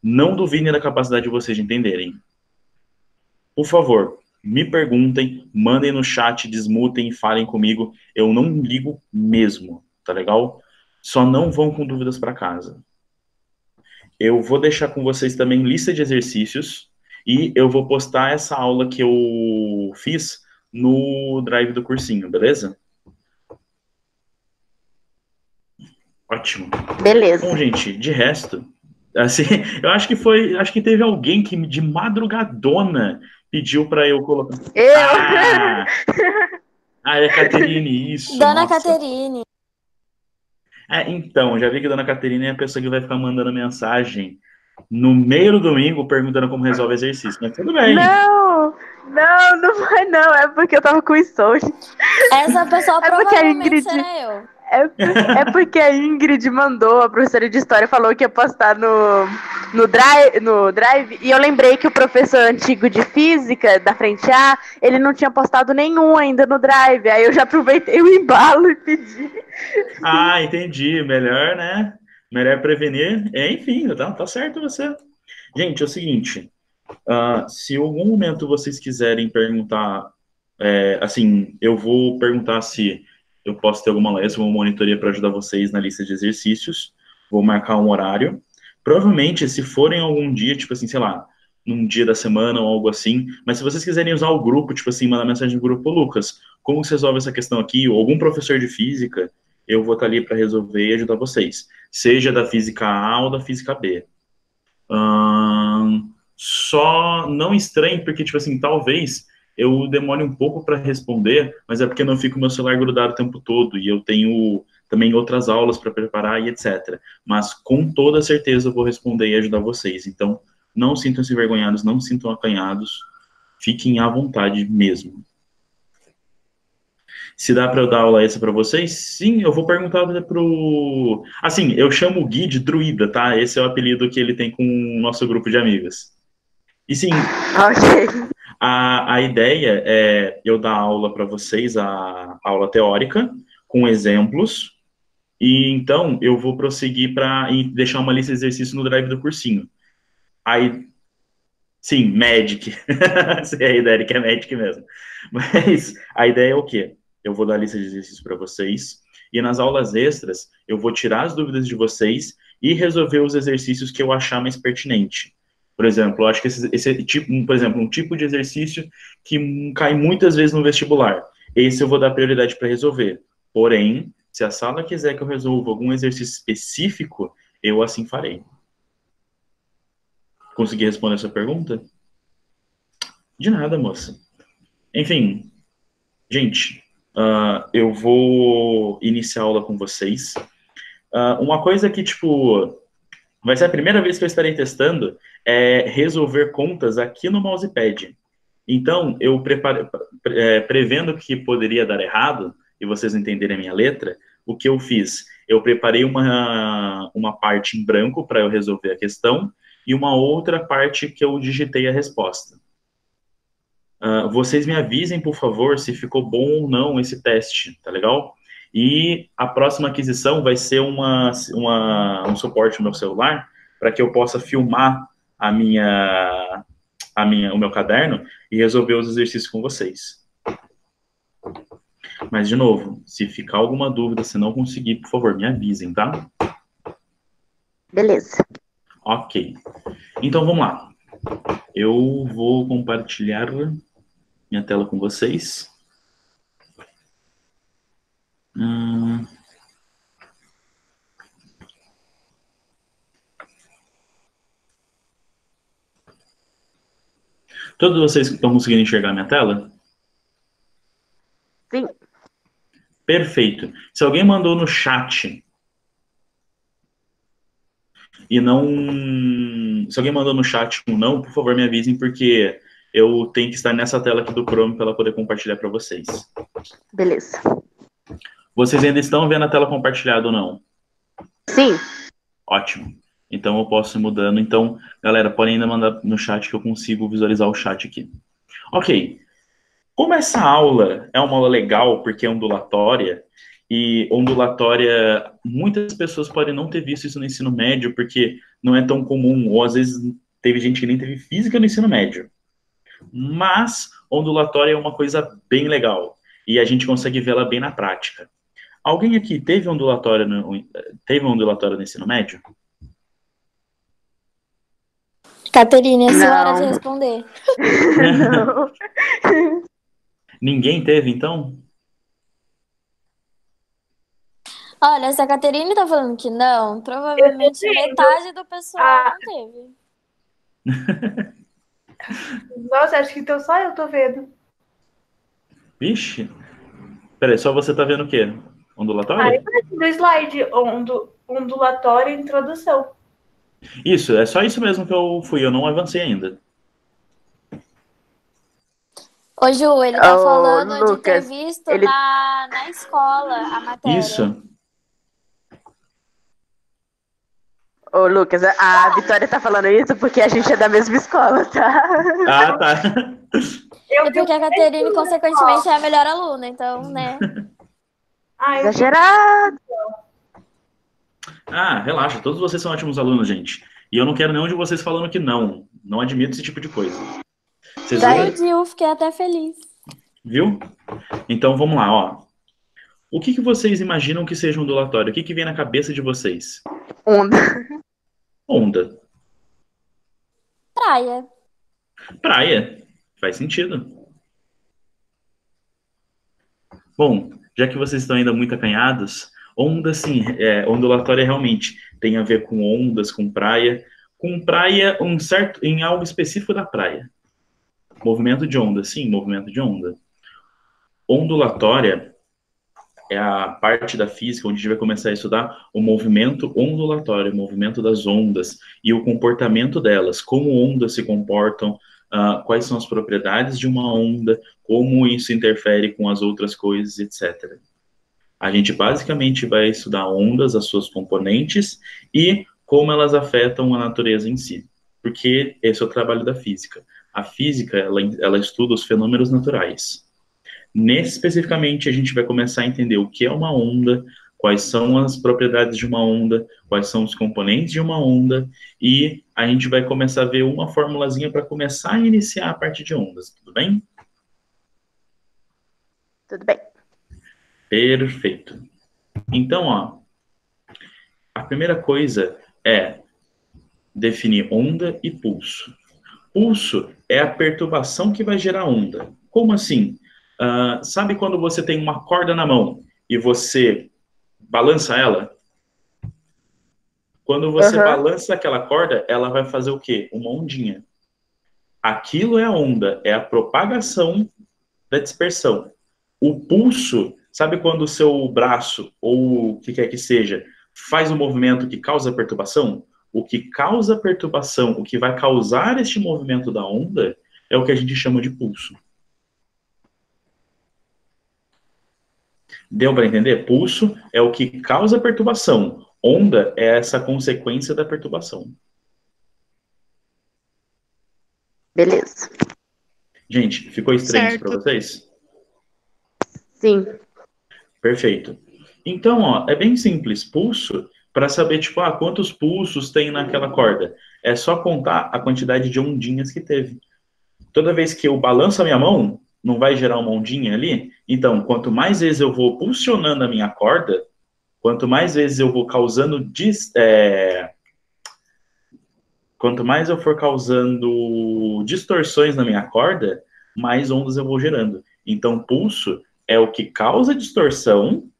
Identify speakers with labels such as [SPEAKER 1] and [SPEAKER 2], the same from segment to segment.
[SPEAKER 1] não duvidem da capacidade de vocês de entenderem. Por favor, me perguntem, mandem no chat, desmutem e falem comigo. Eu não ligo mesmo, tá legal? Só não vão com dúvidas para casa. Eu vou deixar com vocês também lista de exercícios e eu vou postar essa aula que eu fiz no Drive do cursinho, beleza? Ótimo.
[SPEAKER 2] Beleza.
[SPEAKER 1] Bom, gente, de resto, assim, acho que teve alguém que de madrugadona pediu para eu colocar.
[SPEAKER 2] Eu?
[SPEAKER 1] Ah, é Caterine, isso,
[SPEAKER 3] Dona
[SPEAKER 1] nossa.
[SPEAKER 3] Caterine.
[SPEAKER 1] Então, já vi que a Dona Caterine é a pessoa que vai ficar mandando mensagem no meio do domingo perguntando como resolve exercício, mas tudo bem.
[SPEAKER 2] Não foi não, é porque eu tava com insônia.
[SPEAKER 3] Essa pessoa
[SPEAKER 2] É porque a
[SPEAKER 3] provavelmente
[SPEAKER 2] Ingrid...
[SPEAKER 3] será eu.
[SPEAKER 2] É porque a Ingrid mandou, a professora de história falou que ia postar no Drive, e eu lembrei que o professor antigo de física, da frente A, ele não tinha postado nenhum ainda no Drive, aí eu já aproveitei o embalo e pedi.
[SPEAKER 1] Ah, entendi. Melhor, né? Melhor prevenir. Enfim, tá certo você. Gente, é o seguinte. Se em algum momento vocês quiserem perguntar, assim, eu vou perguntar se eu posso ter alguma lesson ou monitoria para ajudar vocês na lista de exercícios. Vou marcar um horário. Provavelmente, se forem algum dia, tipo assim, sei lá, num dia da semana ou algo assim, mas se vocês quiserem usar o grupo, tipo assim, mandar mensagem no grupo, Lucas, como você resolve essa questão aqui? Ou algum professor de física, eu vou estar ali para resolver e ajudar vocês. Seja da física A ou da física B. Só não estranhe, porque, tipo assim, talvez eu demore um pouco para responder, mas é porque eu não fico com meu celular grudado o tempo todo e eu tenho também outras aulas para preparar e etc. Mas com toda certeza eu vou responder e ajudar vocês. Então, não sintam-se envergonhados, não se sintam acanhados, fiquem à vontade mesmo. Se dá para eu dar aula extra para vocês, sim, eu vou perguntar pro. Assim, eu chamo o Gui de Druida, tá? Esse é o apelido que ele tem com o nosso grupo de amigos. E sim,
[SPEAKER 2] Ok.
[SPEAKER 1] a ideia é eu dar aula para vocês, a aula teórica, com exemplos, e então eu vou prosseguir para deixar uma lista de exercícios no drive do cursinho. Aí, sim, Magic. A ideia é que é Magic mesmo. Mas a ideia é o quê? Eu vou dar a lista de exercícios para vocês, e nas aulas extras eu vou tirar as dúvidas de vocês e resolver os exercícios que eu achar mais pertinente. Por exemplo, eu acho que esse tipo, por exemplo, um tipo de exercício que cai muitas vezes no vestibular. Esse eu vou dar prioridade para resolver. Porém, se a sala quiser que eu resolva algum exercício específico, eu assim farei. Consegui responder essa pergunta? De nada, moça. Enfim, gente, eu vou iniciar a aula com vocês. Uma coisa que, tipo, vai ser a primeira vez que eu estarei testando é resolver contas aqui no mousepad. Então, eu prevendo que poderia dar errado, e vocês entenderem a minha letra, o que eu fiz? Eu preparei uma parte em branco para eu resolver a questão e uma outra parte que eu digitei a resposta. Vocês me avisem, por favor, se ficou bom ou não esse teste, tá legal? E a próxima aquisição vai ser um suporte no meu celular para que eu possa filmar o meu caderno e resolver os exercícios com vocês. Mas, de novo, se ficar alguma dúvida, se não conseguir, por favor, me avisem, tá?
[SPEAKER 2] Beleza.
[SPEAKER 1] Ok. Então, vamos lá. Eu vou compartilhar minha tela com vocês. Todos vocês estão conseguindo enxergar minha tela?
[SPEAKER 2] Sim.
[SPEAKER 1] Perfeito. Se alguém mandou no chat e não. Se alguém mandou no chat um não, por favor, me avisem, porque eu tenho que estar nessa tela aqui do Chrome para ela poder compartilhar para vocês.
[SPEAKER 2] Beleza.
[SPEAKER 1] Vocês ainda estão vendo a tela compartilhada ou não?
[SPEAKER 2] Sim.
[SPEAKER 1] Ótimo. Então eu posso ir mudando. Então, galera, podem ainda mandar no chat que eu consigo visualizar o chat aqui. Ok. Como essa aula é uma aula legal porque é ondulatória, E ondulatória, muitas pessoas podem não ter visto isso no ensino médio, porque não é tão comum, ou às vezes teve gente que nem teve física no ensino médio. Mas ondulatória é uma coisa bem legal, e a gente consegue vê-la bem na prática. Alguém aqui teve ondulatória no ensino médio?
[SPEAKER 3] Caterine, é sua hora de
[SPEAKER 2] Não.
[SPEAKER 3] responder.
[SPEAKER 2] Não.
[SPEAKER 1] Ninguém teve, então?
[SPEAKER 3] Olha, se a Caterine tá falando que não, provavelmente metade do pessoal não teve.
[SPEAKER 4] Nossa, acho que então só eu tô vendo.
[SPEAKER 1] Vixe. Peraí, só você tá vendo o quê? Ondulatória?
[SPEAKER 4] No slide, ondulatória e introdução.
[SPEAKER 1] Isso, é só isso mesmo que eu não avancei ainda.
[SPEAKER 3] Ô, Ju, ele tá
[SPEAKER 2] Ô,
[SPEAKER 3] falando de ter
[SPEAKER 2] Lucas,
[SPEAKER 3] visto
[SPEAKER 2] ele-
[SPEAKER 3] na escola a matéria.
[SPEAKER 1] Isso.
[SPEAKER 2] Ô, Lucas, a Vitória tá falando isso porque a gente é da mesma escola, tá?
[SPEAKER 1] Ah, tá.
[SPEAKER 3] E porque a Caterine, consequentemente, é a melhor aluna, então, né?
[SPEAKER 2] Exagerado.
[SPEAKER 1] Ah, relaxa, todos vocês são ótimos alunos, gente. E eu não quero nenhum de vocês falando que não. Não admito esse tipo de coisa. Vocês viram?
[SPEAKER 3] Iludiu, fiquei até feliz.
[SPEAKER 1] Viu? Então vamos lá, ó. O que vocês imaginam que seja ondulatório? O que vem na cabeça de vocês?
[SPEAKER 2] Onda.
[SPEAKER 1] Onda.
[SPEAKER 3] Praia.
[SPEAKER 1] Praia. Faz sentido. Bom, já que vocês estão ainda muito acanhados, onda, sim, ondulatória realmente tem a ver com ondas, com praia, em algo específico da praia. Movimento de onda, sim, movimento de onda. Ondulatória é a parte da física onde a gente vai começar a estudar o movimento ondulatório, o movimento das ondas e o comportamento delas, como ondas se comportam, quais são as propriedades de uma onda, como isso interfere com as outras coisas, etc. A gente basicamente vai estudar ondas, as suas componentes e como elas afetam a natureza em si, porque esse é o trabalho da física. A física, ela estuda os fenômenos naturais. Nesse, especificamente, a gente vai começar a entender o que é uma onda, quais são as propriedades de uma onda, quais são os componentes de uma onda, e a gente vai começar a ver uma formulazinha para começar a iniciar a parte de ondas, tudo bem?
[SPEAKER 2] Tudo bem.
[SPEAKER 1] Perfeito. Então, ó, a primeira coisa é definir onda e pulso. Pulso é a perturbação que vai gerar onda. Como assim? Sabe quando você tem uma corda na mão e você balança ela? Quando você balança aquela corda, ela vai fazer o quê? Uma ondinha. Aquilo é a onda, é a propagação da dispersão. O pulso, sabe quando o seu braço, ou o que quer que seja, faz um movimento que causa perturbação? O que causa perturbação, o que vai causar este movimento da onda, é o que a gente chama de pulso. Deu para entender? Pulso é o que causa perturbação. Onda é essa consequência da perturbação.
[SPEAKER 2] Beleza.
[SPEAKER 1] Gente, ficou estranho isso para
[SPEAKER 5] Certo.
[SPEAKER 1] vocês?
[SPEAKER 2] Sim.
[SPEAKER 1] Perfeito. Então, ó, é bem simples. Pulso, para saber, tipo, quantos pulsos tem naquela corda. É só contar a quantidade de ondinhas que teve. Toda vez que eu balanço a minha mão, não vai gerar uma ondinha ali? Então, quanto mais vezes eu vou pulsionando a minha corda, quanto mais vezes eu vou causando quanto mais eu for causando distorções na minha corda, mais ondas eu vou gerando. Então, pulso é o que causa distorção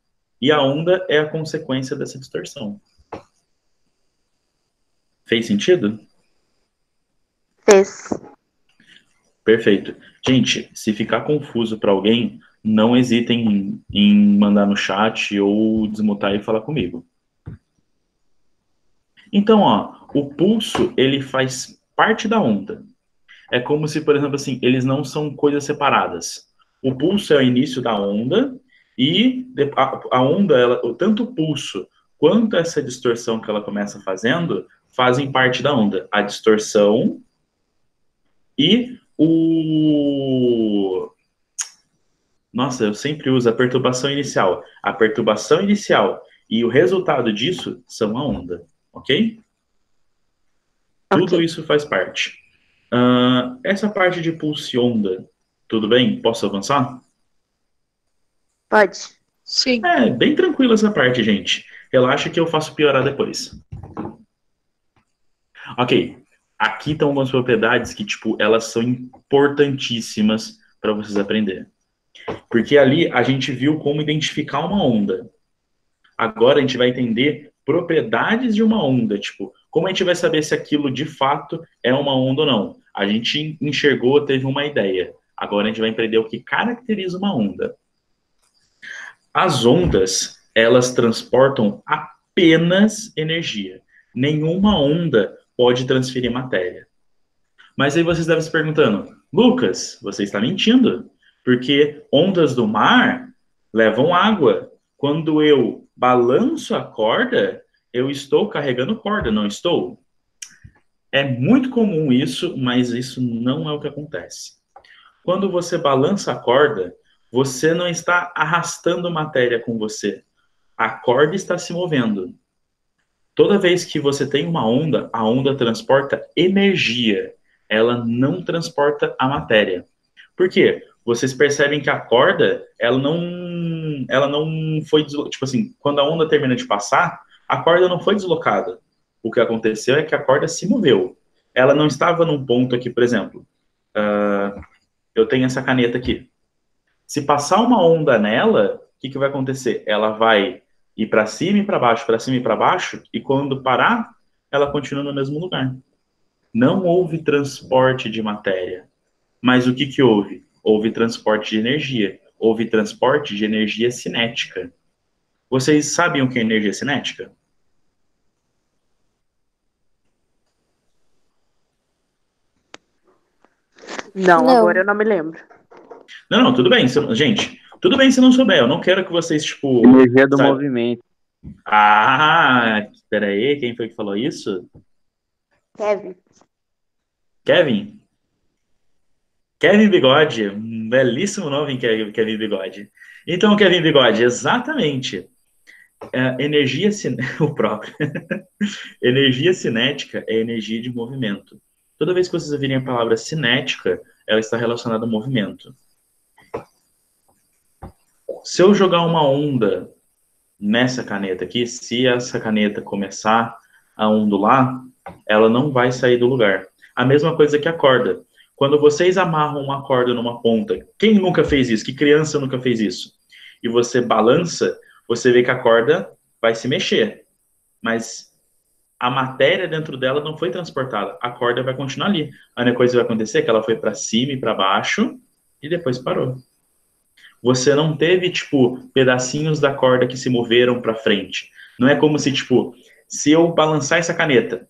[SPEAKER 1] e a onda é a consequência dessa distorção. Fez sentido?
[SPEAKER 2] Fez.
[SPEAKER 1] Perfeito. Gente, se ficar confuso para alguém, não hesitem em mandar no chat ou desmutar e falar comigo. Então, ó, o pulso, ele faz parte da onda. É como se, por exemplo, assim, eles não são coisas separadas. O pulso é o início da onda e a onda, tanto o pulso quanto essa distorção que ela começa fazendo, fazem parte da onda. A distorção e Nossa, eu sempre uso a perturbação inicial. A perturbação inicial e o resultado disso são a onda, ok? Tudo
[SPEAKER 2] Ok.
[SPEAKER 1] isso faz parte. Essa parte de pulso e onda, tudo bem? Posso avançar?
[SPEAKER 2] Pode.
[SPEAKER 4] Sim.
[SPEAKER 1] É, bem tranquila essa parte, gente. Relaxa que eu faço piorar depois. Ok. Aqui estão algumas propriedades que, tipo, elas são importantíssimas para vocês aprenderem. Porque ali a gente viu como identificar uma onda. Agora a gente vai entender propriedades de uma onda, tipo, como a gente vai saber se aquilo de fato é uma onda ou não? A gente enxergou, teve uma ideia. Agora a gente vai entender o que caracteriza uma onda. As ondas, elas transportam apenas energia. Nenhuma onda pode transferir matéria. Mas aí vocês devem se perguntando, Lucas, você está mentindo? Porque ondas do mar levam água. Quando eu balanço a corda, eu estou carregando corda, não estou? É muito comum isso, mas isso não é o que acontece. Quando você balança a corda, você não está arrastando matéria com você. A corda está se movendo. Toda vez que você tem uma onda, a onda transporta energia. Ela não transporta a matéria. Por quê? Vocês percebem que a corda, ela não foi, tipo assim, quando a onda termina de passar, a corda não foi deslocada. O que aconteceu é que a corda se moveu. Ela não estava num ponto aqui, por exemplo, eu tenho essa caneta aqui. Se passar uma onda nela, o que vai acontecer? Ela vai ir para cima e para baixo, para cima e para baixo, e quando parar, ela continua no mesmo lugar. Não houve transporte de matéria. Mas o que houve? Houve transporte de energia. Houve transporte de energia cinética. Vocês sabem o que é energia cinética?
[SPEAKER 2] Não, agora
[SPEAKER 3] Não.
[SPEAKER 2] eu não me lembro.
[SPEAKER 1] Não, não, tudo bem. Gente, tudo bem se não souber. Eu não quero que vocês, tipo.
[SPEAKER 5] Energia do
[SPEAKER 1] Sabe?
[SPEAKER 5] movimento.
[SPEAKER 1] Ah, espera aí. Quem foi que falou isso?
[SPEAKER 2] Kevin.
[SPEAKER 1] Kevin? Kevin Bigode, um belíssimo nome, Kevin Bigode. Então, Kevin Bigode, exatamente. Energia o próprio. Energia cinética é energia de movimento. Toda vez que vocês ouvirem a palavra cinética, ela está relacionada ao movimento. Se eu jogar uma onda nessa caneta aqui, se essa caneta começar a ondular, ela não vai sair do lugar. A mesma coisa que a corda. Quando vocês amarram uma corda numa ponta, quem nunca fez isso? Que criança nunca fez isso? E você balança, você vê que a corda vai se mexer. Mas a matéria dentro dela não foi transportada. A corda vai continuar ali. A única coisa que vai acontecer é que ela foi para cima e para baixo e depois parou. Você não teve, tipo, pedacinhos da corda que se moveram para frente. Não é como se, tipo, se eu balançar essa caneta,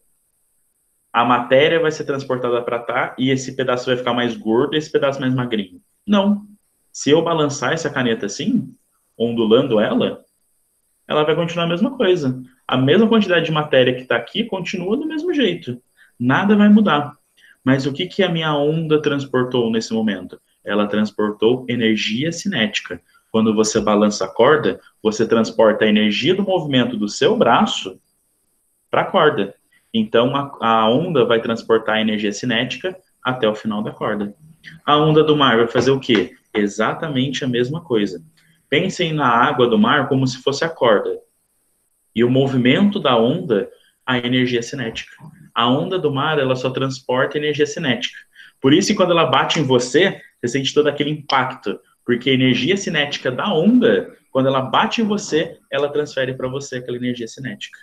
[SPEAKER 1] a matéria vai ser transportada para cá e esse pedaço vai ficar mais gordo e esse pedaço mais magrinho. Não. Se eu balançar essa caneta assim, ondulando ela vai continuar a mesma coisa. A mesma quantidade de matéria que está aqui continua do mesmo jeito. Nada vai mudar. Mas o que a minha onda transportou nesse momento? Ela transportou energia cinética. Quando você balança a corda, você transporta a energia do movimento do seu braço para a corda. Então, a onda vai transportar a energia cinética até o final da corda. A onda do mar vai fazer o quê? Exatamente a mesma coisa. Pensem na água do mar como se fosse a corda. E o movimento da onda, a energia cinética. A onda do mar, ela só transporta energia cinética. Por isso, quando ela bate em você, você sente todo aquele impacto. Porque a energia cinética da onda, quando ela bate em você, ela transfere para você aquela energia cinética.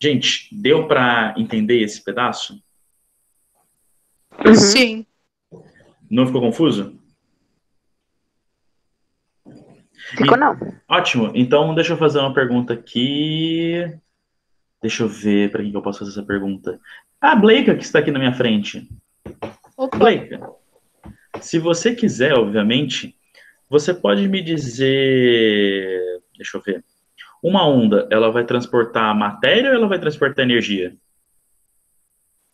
[SPEAKER 1] Gente, deu para entender esse pedaço?
[SPEAKER 4] Sim.
[SPEAKER 1] Não ficou confuso?
[SPEAKER 2] Ficou não.
[SPEAKER 1] Ótimo. Então, deixa eu fazer uma pergunta aqui. Deixa eu ver para quem que eu posso fazer essa pergunta. Ah, Blake, que está aqui na minha frente.
[SPEAKER 4] Opa.
[SPEAKER 1] Blake, se você quiser, obviamente, você pode me dizer... Deixa eu ver. Uma onda, ela vai transportar matéria ou ela vai transportar energia?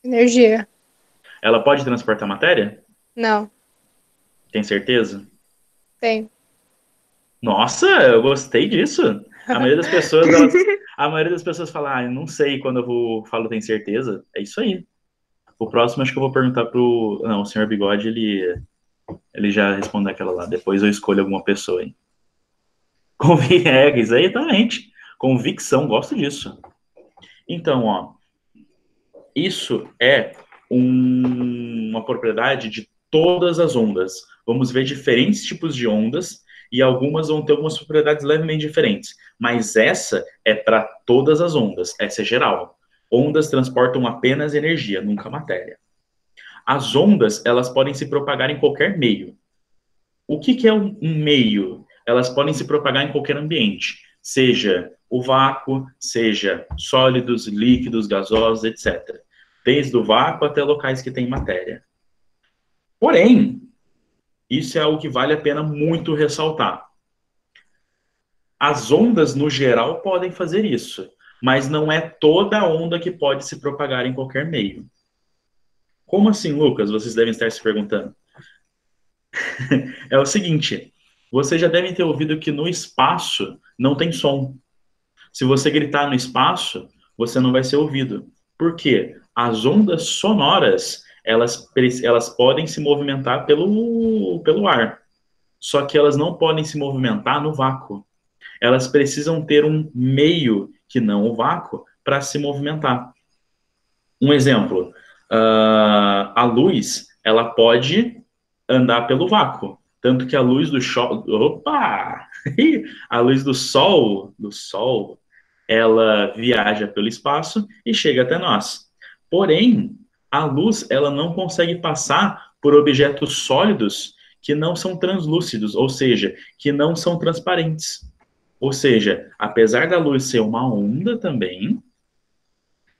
[SPEAKER 4] Energia.
[SPEAKER 1] Ela pode transportar matéria?
[SPEAKER 4] Não.
[SPEAKER 1] Tem certeza?
[SPEAKER 5] Tem.
[SPEAKER 1] Nossa, eu gostei disso. A maioria das pessoas, a maioria das pessoas fala, eu não sei quando falo tem certeza. É isso aí. O próximo acho que eu vou perguntar pro... Não, o senhor Bigode, ele já responde aquela lá. Depois eu escolho alguma pessoa aí. Exatamente. Convicção, gosto disso. Então, ó, isso é uma propriedade de todas as ondas. Vamos ver diferentes tipos de ondas e algumas vão ter algumas propriedades levemente diferentes. Mas essa é para todas as ondas. Essa é geral. Ondas transportam apenas energia, nunca matéria. As ondas, elas podem se propagar em qualquer meio. O que é um meio? Elas podem se propagar em qualquer ambiente, seja o vácuo, seja sólidos, líquidos, gasosos, etc. Desde o vácuo até locais que têm matéria. Porém, isso é algo que vale a pena muito ressaltar. As ondas, no geral, podem fazer isso, mas não é toda onda que pode se propagar em qualquer meio. Como assim, Lucas? Vocês devem estar se perguntando. É o seguinte, vocês já devem ter ouvido que no espaço não tem som. Se você gritar no espaço, você não vai ser ouvido. Por quê? As ondas sonoras, elas podem se movimentar pelo ar. Só que elas não podem se movimentar no vácuo. Elas precisam ter um meio, que não o vácuo, para se movimentar. Um exemplo, a luz, ela pode andar pelo vácuo. Tanto que a luz do sol... Opa! A luz do sol, ela viaja pelo espaço e chega até nós. Porém, a luz, ela não consegue passar por objetos sólidos que não são translúcidos, ou seja, que não são transparentes. Ou seja, apesar da luz ser uma onda também,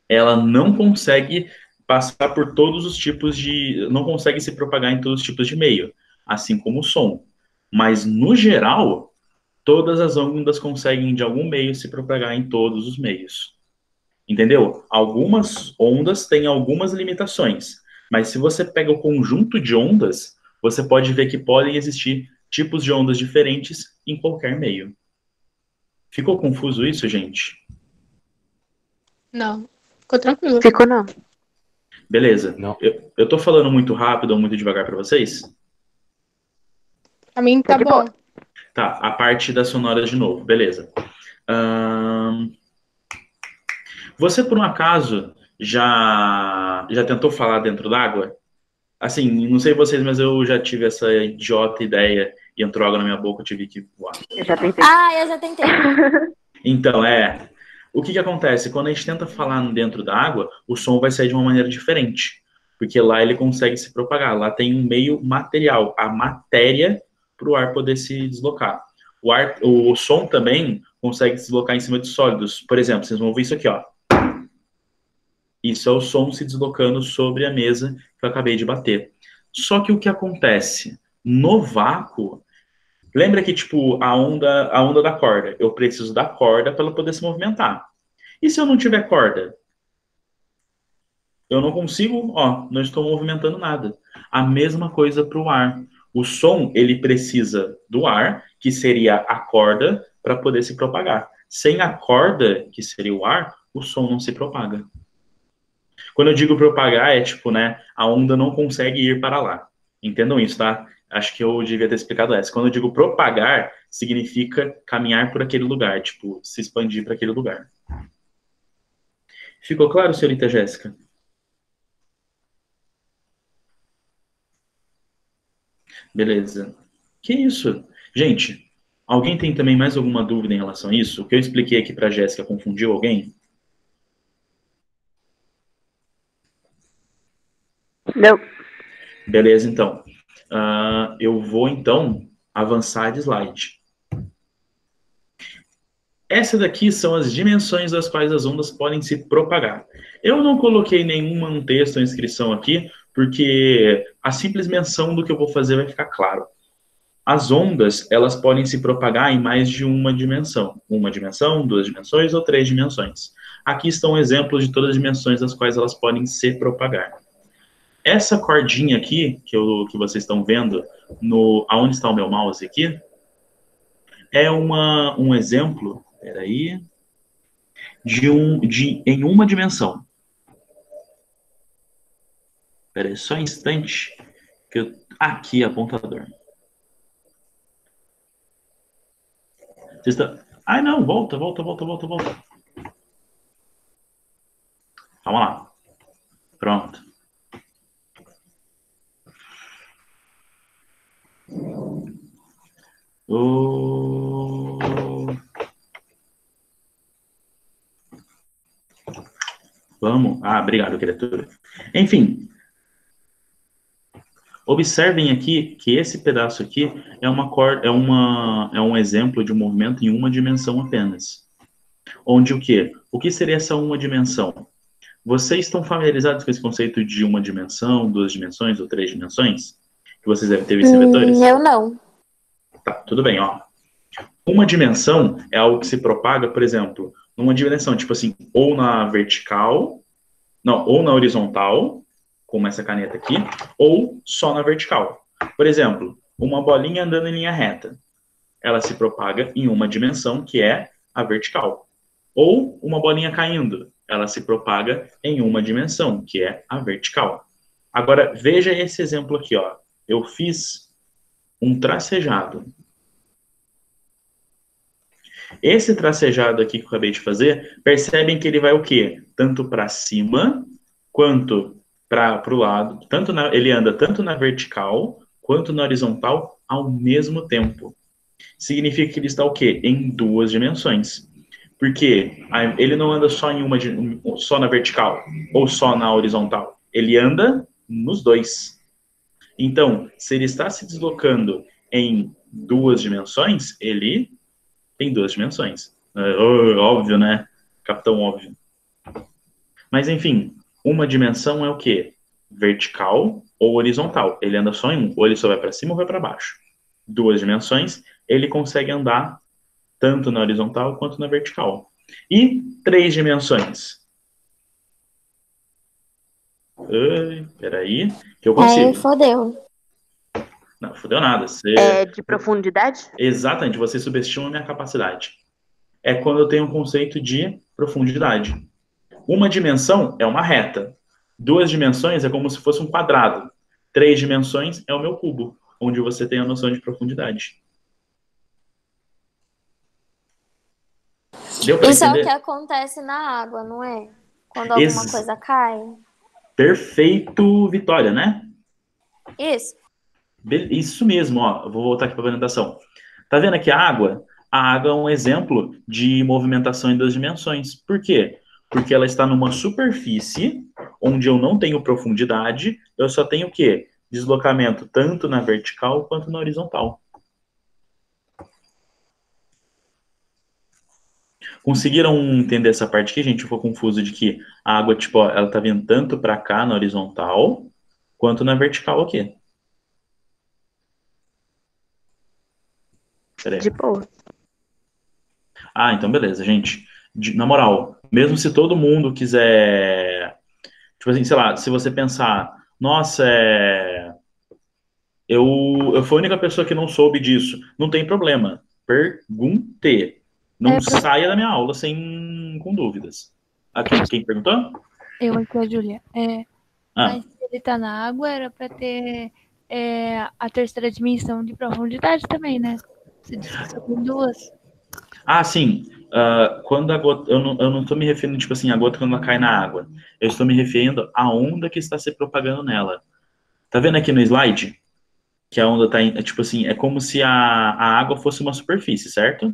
[SPEAKER 1] ela não consegue passar por todos os tipos de... não consegue se propagar em todos os tipos de meio, assim como o som. Mas, no geral, todas as ondas conseguem, de algum meio, se propagar em todos os meios. Entendeu? Algumas ondas têm algumas limitações, mas se você pega o conjunto de ondas, você pode ver que podem existir tipos de ondas diferentes em qualquer meio. Ficou confuso isso, gente?
[SPEAKER 5] Não. Ficou tranquilo.
[SPEAKER 2] Ficou não.
[SPEAKER 1] Beleza.
[SPEAKER 6] Não.
[SPEAKER 1] Eu tô falando muito rápido ou muito devagar para vocês?
[SPEAKER 5] Pra mim tá
[SPEAKER 2] de
[SPEAKER 5] bom.
[SPEAKER 2] boa.
[SPEAKER 1] Tá, a parte das sonoras de novo. Beleza. Você, por um acaso, já tentou falar dentro d'água? Assim, não sei vocês, mas eu já tive essa idiota ideia e entrou água na minha boca, eu tive que voar.
[SPEAKER 2] Eu já tentei.
[SPEAKER 3] Ah, eu já tentei.
[SPEAKER 1] Então, o que acontece? Quando a gente tenta falar dentro da água, o som vai sair de uma maneira diferente. Porque lá ele consegue se propagar. Lá tem um meio material, a matéria para o ar poder se deslocar. O som também consegue se deslocar em cima de sólidos. Por exemplo, vocês vão ouvir isso aqui, ó. Isso é o som se deslocando sobre a mesa que eu acabei de bater. Só que o que acontece? No vácuo, lembra que, tipo, a onda da corda, eu preciso da corda para ela poder se movimentar. E se eu não tiver corda? Eu não consigo, não estou movimentando nada. A mesma coisa para o ar. O som, ele precisa do ar, que seria a corda, para poder se propagar. Sem a corda, que seria o ar, o som não se propaga. Quando eu digo propagar, é tipo, né, a onda não consegue ir para lá. Entendam isso, tá? Acho que eu devia ter explicado essa. Quando eu digo propagar, significa caminhar por aquele lugar, tipo, se expandir para aquele lugar. Ficou claro, senhorita Jéssica? Beleza. Que isso? Gente, alguém tem também mais alguma dúvida em relação a isso? O que eu expliquei aqui para a Jéssica confundiu alguém?
[SPEAKER 2] Não.
[SPEAKER 1] Beleza, então. Eu vou, então, avançar de slide. Essas daqui são as dimensões das quais as ondas podem se propagar. Eu não coloquei nenhum texto ou inscrição aqui, porque a simples menção do que eu vou fazer vai ficar claro. As ondas, elas podem se propagar em mais de uma dimensão. Uma dimensão, 2 dimensões ou 3 dimensões. Aqui estão exemplos de todas as dimensões das quais elas podem se propagar. Essa cordinha aqui, que vocês estão vendo, aonde está o meu mouse aqui, é um exemplo, peraí, em uma dimensão. Peraí, só um instante, aqui, apontador. Ai, não, volta. Calma lá. Pronto. Vamos. Obrigado, criatura. Enfim. Observem aqui que esse pedaço aqui é um exemplo de um movimento em uma dimensão apenas. Onde o quê? O que seria essa uma dimensão? Vocês estão familiarizados com esse conceito de uma dimensão, duas dimensões ou três dimensões? Que vocês devem ter visto em vetores?
[SPEAKER 3] Eu não.
[SPEAKER 1] Tá, tudo bem, ó. Uma dimensão é algo que se propaga, por exemplo, numa dimensão, tipo assim, ou na vertical, não, ou na horizontal, como essa caneta aqui, ou só na vertical. Por exemplo, uma bolinha andando em linha reta. Ela se propaga em uma dimensão, que é a vertical. Ou uma bolinha caindo. Ela se propaga em uma dimensão, que é a vertical. Agora, veja esse exemplo aqui, ó. Eu fiz um tracejado. Esse tracejado aqui que eu acabei de fazer, percebem que ele vai o quê? Tanto para cima, quanto para o lado. Ele anda tanto na vertical, quanto na horizontal, ao mesmo tempo. Significa que ele está o quê? Em duas dimensões. Porque ele não anda só na vertical, ou só na horizontal. Ele anda nos dois. Então, se ele está se deslocando em duas dimensões, ele tem duas dimensões. Óbvio, né? Capitão óbvio. Mas, enfim, uma dimensão é o quê? Vertical ou horizontal. Ele anda só em um. Ou ele só vai para cima ou vai para baixo. Duas dimensões, ele consegue andar tanto na horizontal quanto na vertical. E três dimensões. Peraí, que eu consigo.
[SPEAKER 3] Fodeu.
[SPEAKER 1] Não, fodeu nada.
[SPEAKER 2] É de profundidade?
[SPEAKER 1] Exatamente, você subestima a minha capacidade. É quando eu tenho um conceito de profundidade. Uma dimensão é uma reta. Duas dimensões é como se fosse um quadrado. Três dimensões é o meu cubo, onde você tem a noção de profundidade. Deu pra
[SPEAKER 3] Isso
[SPEAKER 1] entender?
[SPEAKER 3] é o que acontece na água, não é? Quando alguma coisa cai.
[SPEAKER 1] Perfeito, Vitória, né?
[SPEAKER 3] Isso.
[SPEAKER 1] Isso mesmo, ó. Eu vou voltar aqui para a apresentação. Tá vendo aqui a água? A água é um exemplo de movimentação em duas dimensões. Por quê? Porque ela está numa superfície onde eu não tenho profundidade, eu só tenho o quê? Deslocamento tanto na vertical quanto na horizontal. Conseguiram entender essa parte aqui, gente? Ficou confuso de que a água, tipo, ó, ela tá vindo tanto para cá na horizontal quanto na vertical aqui.
[SPEAKER 2] De boa.
[SPEAKER 1] Então beleza, gente. Na moral, mesmo se todo mundo quiser, tipo assim, sei lá, se você pensar, nossa, eu fui a única pessoa que não soube disso, não tem problema. Pergunte. Não saia da minha aula com dúvidas. Quem perguntou?
[SPEAKER 5] Eu aqui, a Júlia.
[SPEAKER 1] Ah.
[SPEAKER 5] Mas se ele tá na água, era pra ter a terceira dimensão de profundidade também, né? Você disse que só tem duas.
[SPEAKER 1] Sim. Quando a gota. Eu não estou me referindo, tipo assim, a gota quando ela cai na água. Eu estou me referindo à onda que está se propagando nela. Tá vendo aqui no slide? Que a onda tá tipo assim, é como se a água fosse uma superfície, certo?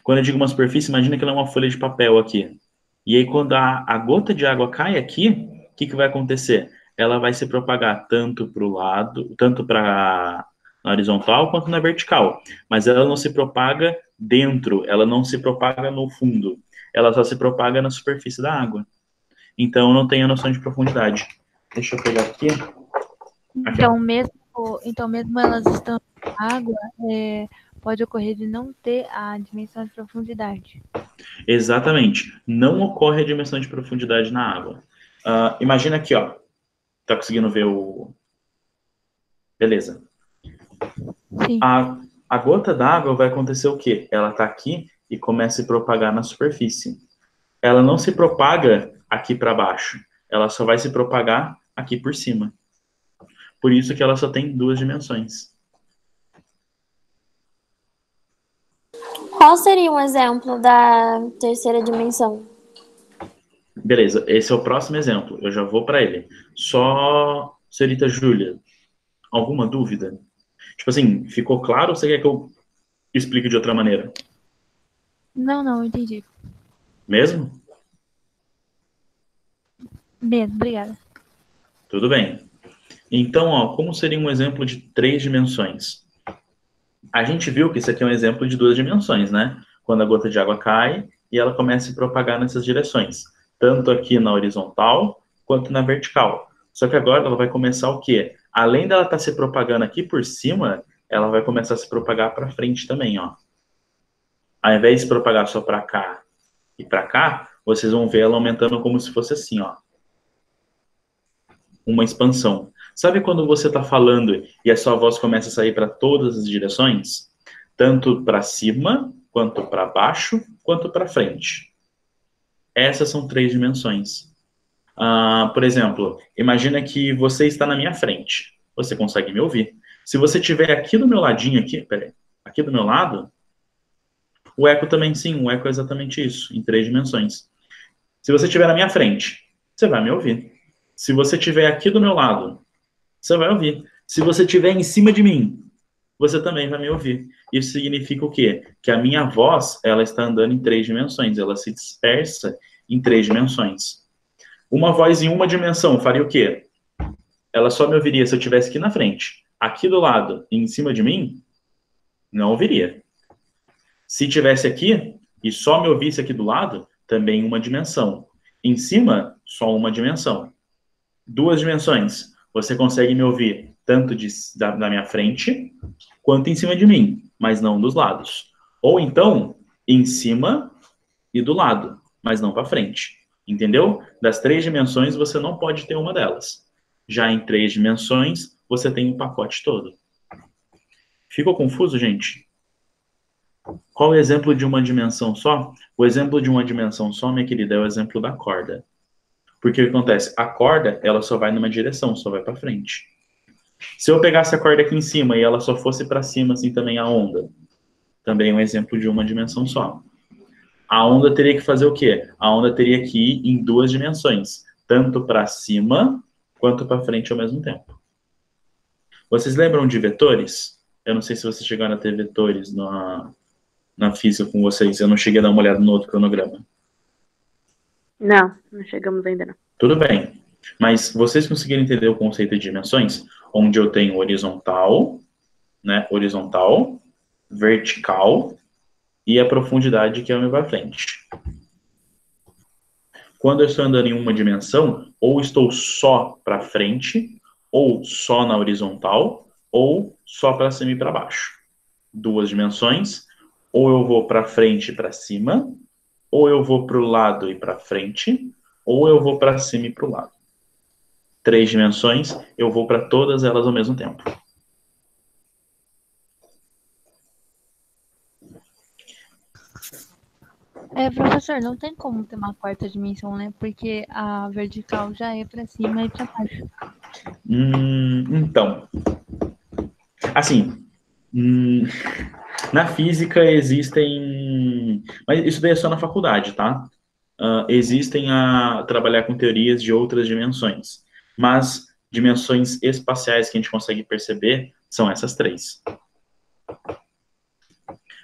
[SPEAKER 1] Quando eu digo uma superfície, imagina que ela é uma folha de papel aqui. E aí, quando a gota de água cai aqui, o que vai acontecer? Ela vai se propagar tanto para o lado, tanto para na horizontal quanto na vertical. Mas ela não se propaga dentro, ela não se propaga no fundo. Ela só se propaga na superfície da água. Então, não tem a noção de profundidade. Deixa eu pegar aqui.
[SPEAKER 5] Então mesmo elas estando na água, pode ocorrer de não ter a dimensão de profundidade.
[SPEAKER 1] Exatamente. Não ocorre a dimensão de profundidade na água. Imagina aqui, ó. Tá conseguindo ver o... Beleza.
[SPEAKER 5] Sim.
[SPEAKER 1] A gota d'água vai acontecer o quê? Ela tá aqui e começa a se propagar na superfície. Ela não se propaga aqui para baixo. Ela só vai se propagar aqui por cima. Por isso que ela só tem 2 dimensões.
[SPEAKER 3] Qual seria um exemplo da terceira dimensão?
[SPEAKER 1] Beleza, esse é o próximo exemplo. Eu já vou para ele. Só, senhorita Júlia, alguma dúvida? Tipo assim, ficou claro ou você quer que eu explique de outra maneira?
[SPEAKER 5] Não, entendi.
[SPEAKER 1] Mesmo?
[SPEAKER 5] Mesmo, obrigada.
[SPEAKER 1] Tudo bem. Então, ó, como seria um exemplo de 3 dimensões? A gente viu que isso aqui é um exemplo de 2 dimensões, né? Quando a gota de água cai e ela começa a se propagar nessas direções. Tanto aqui na horizontal, quanto na vertical. Só que agora ela vai começar o quê? Além dela estar se propagando aqui por cima, ela vai começar a se propagar para frente também, ó. Ao invés de se propagar só para cá e para cá, vocês vão ver ela aumentando como se fosse assim, ó. Uma expansão. Sabe quando você está falando e a sua voz começa a sair para todas as direções? Tanto para cima, quanto para baixo, quanto para frente. Essas são 3 dimensões. Por exemplo, imagina que você está na minha frente. Você consegue me ouvir. Se você estiver aqui do meu ladinho, aqui do meu lado, o eco também sim, o eco é exatamente isso, em 3 dimensões. Se você estiver na minha frente, você vai me ouvir. Se você estiver aqui do meu lado, você vai ouvir. Se você estiver em cima de mim, você também vai me ouvir. Isso significa o quê? Que a minha voz, ela está andando em 3 dimensões, ela se dispersa em 3 dimensões. Uma voz em uma dimensão faria o quê? Ela só me ouviria se eu estivesse aqui na frente. Aqui do lado e em cima de mim, não ouviria. Se estivesse aqui e só me ouvisse aqui do lado, também uma dimensão. Em cima, só uma dimensão. 2 dimensões. Você consegue me ouvir tanto da minha frente, quanto em cima de mim, mas não dos lados. Ou então, em cima e do lado, mas não para frente. Entendeu? Das 3 dimensões, você não pode ter uma delas. Já em 3 dimensões, você tem o pacote todo. Ficou confuso, gente? Qual é o exemplo de uma dimensão só? O exemplo de uma dimensão só, minha querida, é o exemplo da corda. Porque o que acontece? A corda, ela só vai numa direção, só vai para frente. Se eu pegasse a corda aqui em cima e ela só fosse para cima, assim também a onda, também é um exemplo de uma dimensão só. A onda teria que fazer o quê? A onda teria que ir em 2 dimensões, tanto para cima quanto para frente ao mesmo tempo. Vocês lembram de vetores? Eu não sei se vocês chegaram a ter vetores na física com vocês. Eu não cheguei a dar uma olhada no outro cronograma.
[SPEAKER 2] Não chegamos ainda não.
[SPEAKER 1] Tudo bem. Mas vocês conseguiram entender o conceito de dimensões? Onde eu tenho horizontal, né? Horizontal, vertical e a profundidade que é o meu para frente. Quando eu estou andando em uma dimensão, ou estou só para frente, ou só na horizontal, ou só para cima e para baixo. 2 dimensões, ou eu vou para frente e para cima, ou eu vou para o lado e para frente, ou eu vou para cima e para o lado. 3 dimensões, eu vou para todas elas ao mesmo tempo.
[SPEAKER 5] Professor, não tem como ter uma quarta dimensão, né? Porque a vertical já é para cima e para baixo.
[SPEAKER 1] Então, assim, na física existem... Mas isso daí é só na faculdade, tá? Existem a trabalhar com teorias de outras dimensões. Mas dimensões espaciais que a gente consegue perceber são essas 3.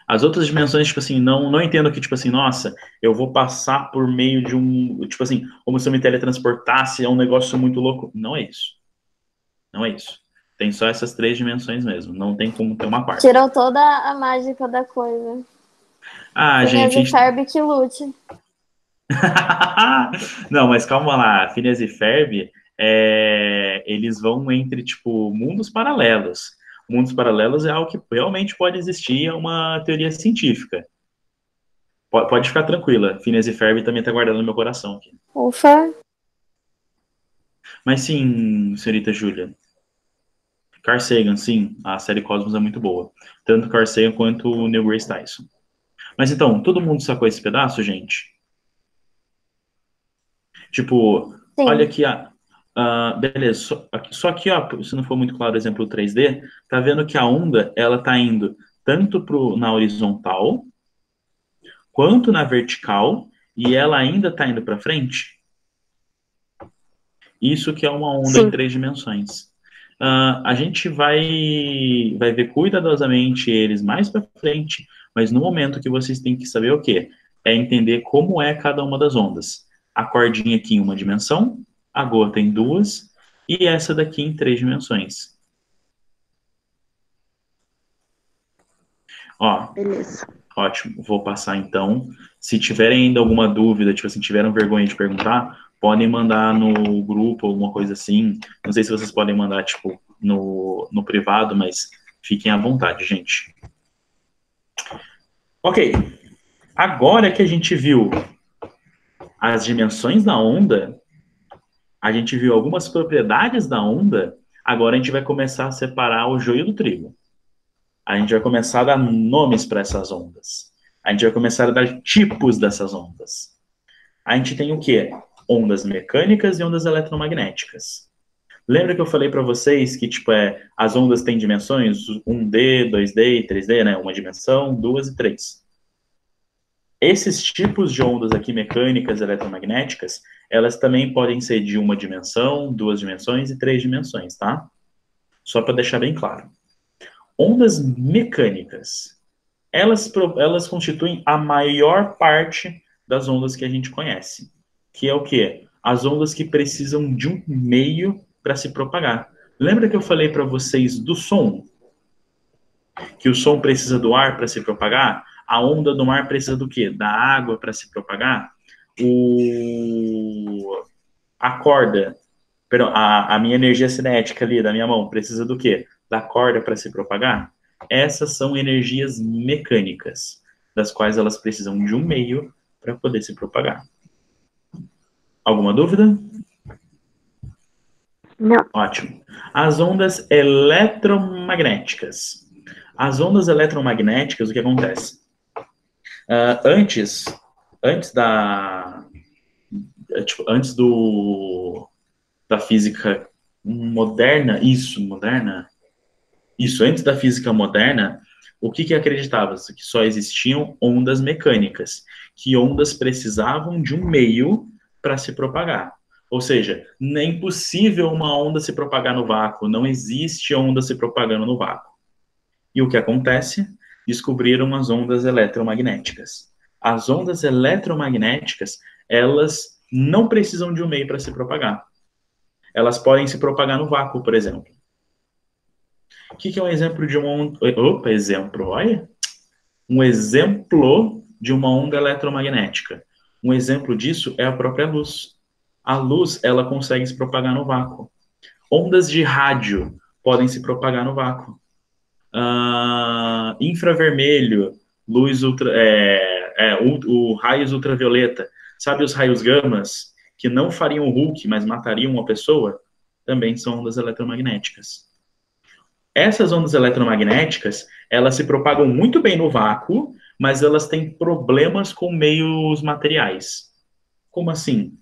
[SPEAKER 1] As outras dimensões, tipo assim, não entendo que, tipo assim, nossa, eu vou passar por meio de um... Tipo assim, como se eu me teletransportasse, é um negócio muito louco. Não é isso. Não é isso. Tem só essas 3 dimensões mesmo. Não tem como ter uma quarta.
[SPEAKER 3] Tirou toda a mágica da coisa.
[SPEAKER 1] Gente...
[SPEAKER 3] E Ferb que lute.
[SPEAKER 1] Não, mas calma lá. Phineas e Ferb, eles vão entre, tipo, mundos paralelos. Mundos paralelos é algo que realmente pode existir, é uma teoria científica. Pode ficar tranquila. Phineas e Ferb também tá guardando no meu coração aqui.
[SPEAKER 3] Ufa.
[SPEAKER 1] Mas sim, senhorita Júlia. Carl Sagan, sim, a série Cosmos é muito boa. Tanto Carl Sagan quanto o Neil Degrasse Tyson. Mas então, todo mundo sacou esse pedaço, gente? Tipo, olha
[SPEAKER 3] Sim.
[SPEAKER 1] aqui, beleza, só aqui, ó, se não for muito claro o exemplo 3D, tá vendo que a onda, ela tá indo tanto na horizontal, quanto na vertical, e ela ainda tá indo para frente? Isso que é uma onda em
[SPEAKER 2] Sim.
[SPEAKER 1] 3 dimensões. A gente vai ver cuidadosamente eles mais para frente, mas no momento que vocês têm que saber o quê? É entender como é cada uma das ondas. A cordinha aqui em uma dimensão, a gota em duas, e essa daqui em 3 dimensões. Ó,
[SPEAKER 2] Beleza.
[SPEAKER 1] ótimo, vou passar então. Se tiverem ainda alguma dúvida, tipo assim, tiveram vergonha de perguntar, podem mandar no grupo, alguma coisa assim. Não sei se vocês podem mandar, tipo, no privado, mas fiquem à vontade, gente. Ok, agora que a gente viu as dimensões da onda, a gente viu algumas propriedades da onda, agora a gente vai começar a separar o joio do trigo. A gente vai começar a dar nomes para essas ondas. A gente vai começar a dar tipos dessas ondas. A gente tem o quê? Ondas mecânicas e ondas eletromagnéticas. Lembra que eu falei para vocês que tipo as ondas têm dimensões 1D, 2D e 3D, né? Uma dimensão, duas e três. Esses tipos de ondas aqui mecânicas, eletromagnéticas, elas também podem ser de uma dimensão, 2 dimensões e 3 dimensões, tá? Só para deixar bem claro. Ondas mecânicas, elas constituem a maior parte das ondas que a gente conhece, que é o quê? As ondas que precisam de um meio para se propagar. Lembra que eu falei para vocês do som? Que o som precisa do ar para se propagar? A onda do mar precisa do quê? Da água para se propagar? A corda, perdão, a minha energia cinética ali da minha mão precisa do quê? Da corda para se propagar? Essas são energias mecânicas, das quais elas precisam de um meio para poder se propagar. Alguma dúvida?
[SPEAKER 2] Não.
[SPEAKER 1] Ótimo. As ondas eletromagnéticas. As ondas eletromagnéticas, o que acontece? Antes da física moderna, antes da física moderna, o que acreditava-se? Que só existiam ondas mecânicas, que ondas precisavam de um meio para se propagar. Ou seja, é impossível uma onda se propagar no vácuo, não existe onda se propagando no vácuo. E o que acontece? Descobriram as ondas eletromagnéticas. As ondas eletromagnéticas, elas não precisam de um meio para se propagar. Elas podem se propagar no vácuo, por exemplo. O que é um exemplo de uma onda? Opa, exemplo, olha. Um exemplo de uma onda eletromagnética. Um exemplo disso é a própria luz. A luz, ela consegue se propagar no vácuo. Ondas de rádio podem se propagar no vácuo. Infravermelho, luz raios ultravioleta. Sabe os raios gamas que não fariam o Hulk, mas matariam uma pessoa? Também são ondas eletromagnéticas. Essas ondas eletromagnéticas, elas se propagam muito bem no vácuo, mas elas têm problemas com meios materiais. Como assim?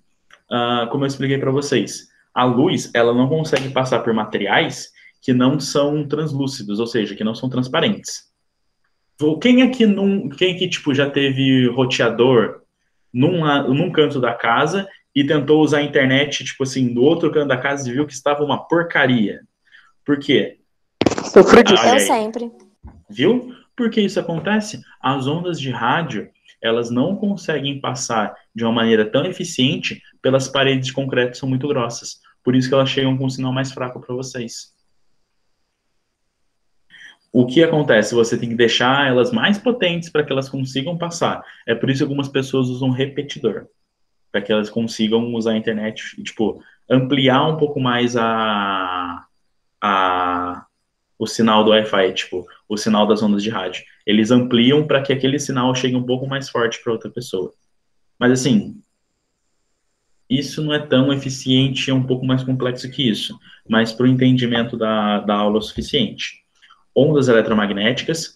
[SPEAKER 1] Como eu expliquei para vocês, a luz, ela não consegue passar por materiais que não são translúcidos, ou seja, que não são transparentes. Quem aqui tipo, já teve roteador num canto da casa e tentou usar a internet, tipo assim, do outro canto da casa e viu que estava uma porcaria? Por quê?
[SPEAKER 2] Sofro disso.
[SPEAKER 3] Eu sempre.
[SPEAKER 1] Viu? Por que isso acontece? As ondas de rádio, elas não conseguem passar de uma maneira tão eficiente pelas paredes de concreto que são muito grossas. Por isso que elas chegam com um sinal mais fraco para vocês. O que acontece? Você tem que deixar elas mais potentes para que elas consigam passar. É por isso que algumas pessoas usam repetidor, para que elas consigam usar a internet e, tipo, ampliar um pouco mais o sinal do Wi-Fi, tipo, o sinal das ondas de rádio. Eles ampliam para que aquele sinal chegue um pouco mais forte para outra pessoa. Mas assim, isso não é tão eficiente, é um pouco mais complexo que isso, mas para o entendimento da aula é o suficiente. Ondas eletromagnéticas,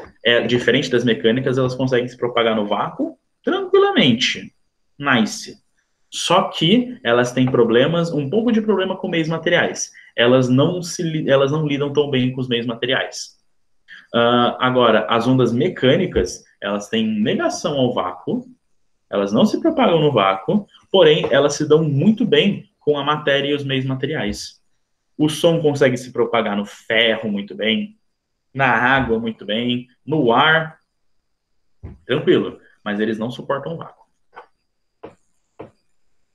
[SPEAKER 1] diferente das mecânicas, elas conseguem se propagar no vácuo tranquilamente. Nice. Só que elas têm problemas, um pouco de problema com meios materiais. Elas não lidam tão bem com os meios materiais. Agora, as ondas mecânicas, elas têm negação ao vácuo, elas não se propagam no vácuo, porém, elas se dão muito bem com a matéria e os meios materiais. O som consegue se propagar no ferro muito bem, na água muito bem, no ar, tranquilo, mas eles não suportam o vácuo.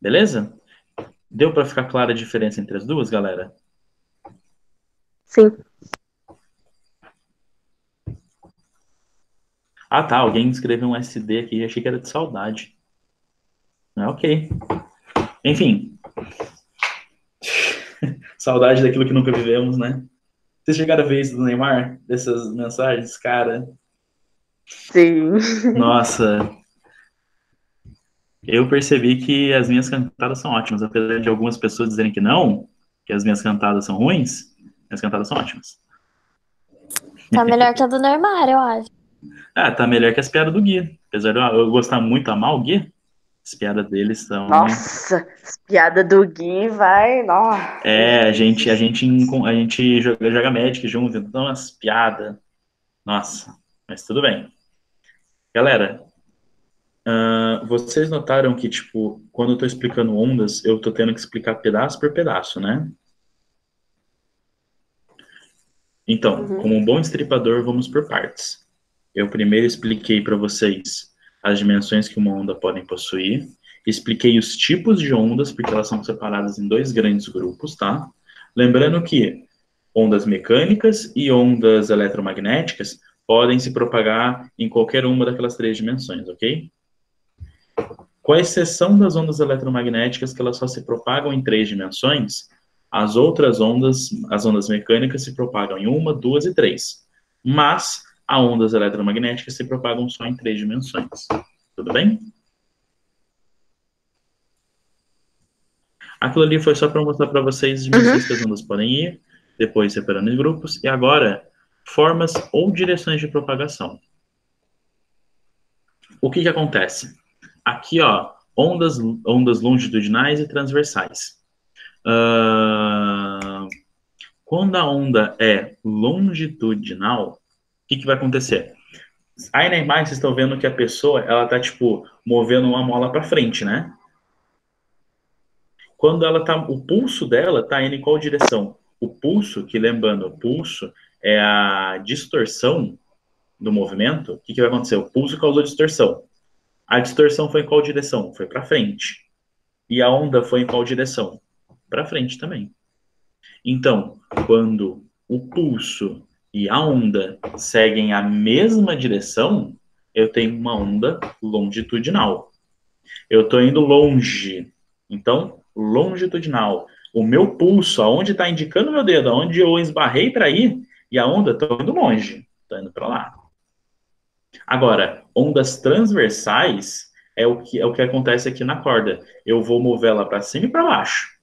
[SPEAKER 1] Beleza? Deu para ficar clara a diferença entre as duas, galera?
[SPEAKER 2] Sim.
[SPEAKER 1] Ah, tá. Alguém escreveu um SD aqui. Achei que era de saudade. Ok. Enfim. Saudade daquilo que nunca vivemos, né? Vocês chegaram a ver isso do Neymar? Dessas mensagens, cara?
[SPEAKER 2] Sim.
[SPEAKER 1] Nossa. Eu percebi que as minhas cantadas são ótimas. Apesar de algumas pessoas dizerem que não, que as minhas cantadas são ruins, minhas cantadas são ótimas.
[SPEAKER 3] Tá melhor que a do Neymar, eu acho.
[SPEAKER 1] Tá melhor que as piadas do Gui. Apesar de eu gostar muito, amar o Gui, as piadas deles são...
[SPEAKER 2] Nossa, as piadas do Gui vai... Nossa.
[SPEAKER 1] A gente joga Magic junto, então as piadas... Nossa, mas tudo bem. Galera, vocês notaram que, tipo, quando eu tô explicando ondas, eu tô tendo que explicar pedaço por pedaço, né? Então, como um bom estripador, vamos por partes. Eu primeiro expliquei para vocês as dimensões que uma onda pode possuir, expliquei os tipos de ondas, porque elas são separadas em 2 grandes grupos, tá? Lembrando que ondas mecânicas e ondas eletromagnéticas podem se propagar em qualquer uma daquelas 3 dimensões, ok? Com a exceção das ondas eletromagnéticas, que elas só se propagam em 3 dimensões, as outras ondas, as ondas mecânicas, se propagam em 1, 2 e 3. Mas as ondas eletromagnéticas se propagam só em 3 dimensões. Tudo bem? Aquilo ali foi só para mostrar para vocês as dimensões que as ondas podem ir, depois separando em grupos, e agora, formas ou direções de propagação. O que acontece? Aqui, ó, ondas longitudinais e transversais. Quando a onda é longitudinal, o que vai acontecer? Aí na imagem vocês estão vendo que a pessoa, ela tá, tipo, movendo uma mola para frente, né? Quando ela tá, o pulso dela tá indo em qual direção? O pulso, que lembrando, o pulso é a distorção do movimento. O que vai acontecer? O pulso causou distorção. A distorção foi em qual direção? Foi para frente. E a onda foi em qual direção? Para frente também. Então, quando o pulso e a onda seguem a mesma direção, eu tenho uma onda longitudinal. Eu estou indo longe. Então, longitudinal. O meu pulso, aonde está indicando meu dedo, aonde eu esbarrei para ir, e a onda, estou indo longe. Estou indo para lá. Agora, ondas transversais é o que acontece aqui na corda. Eu vou mover ela para cima e para baixo.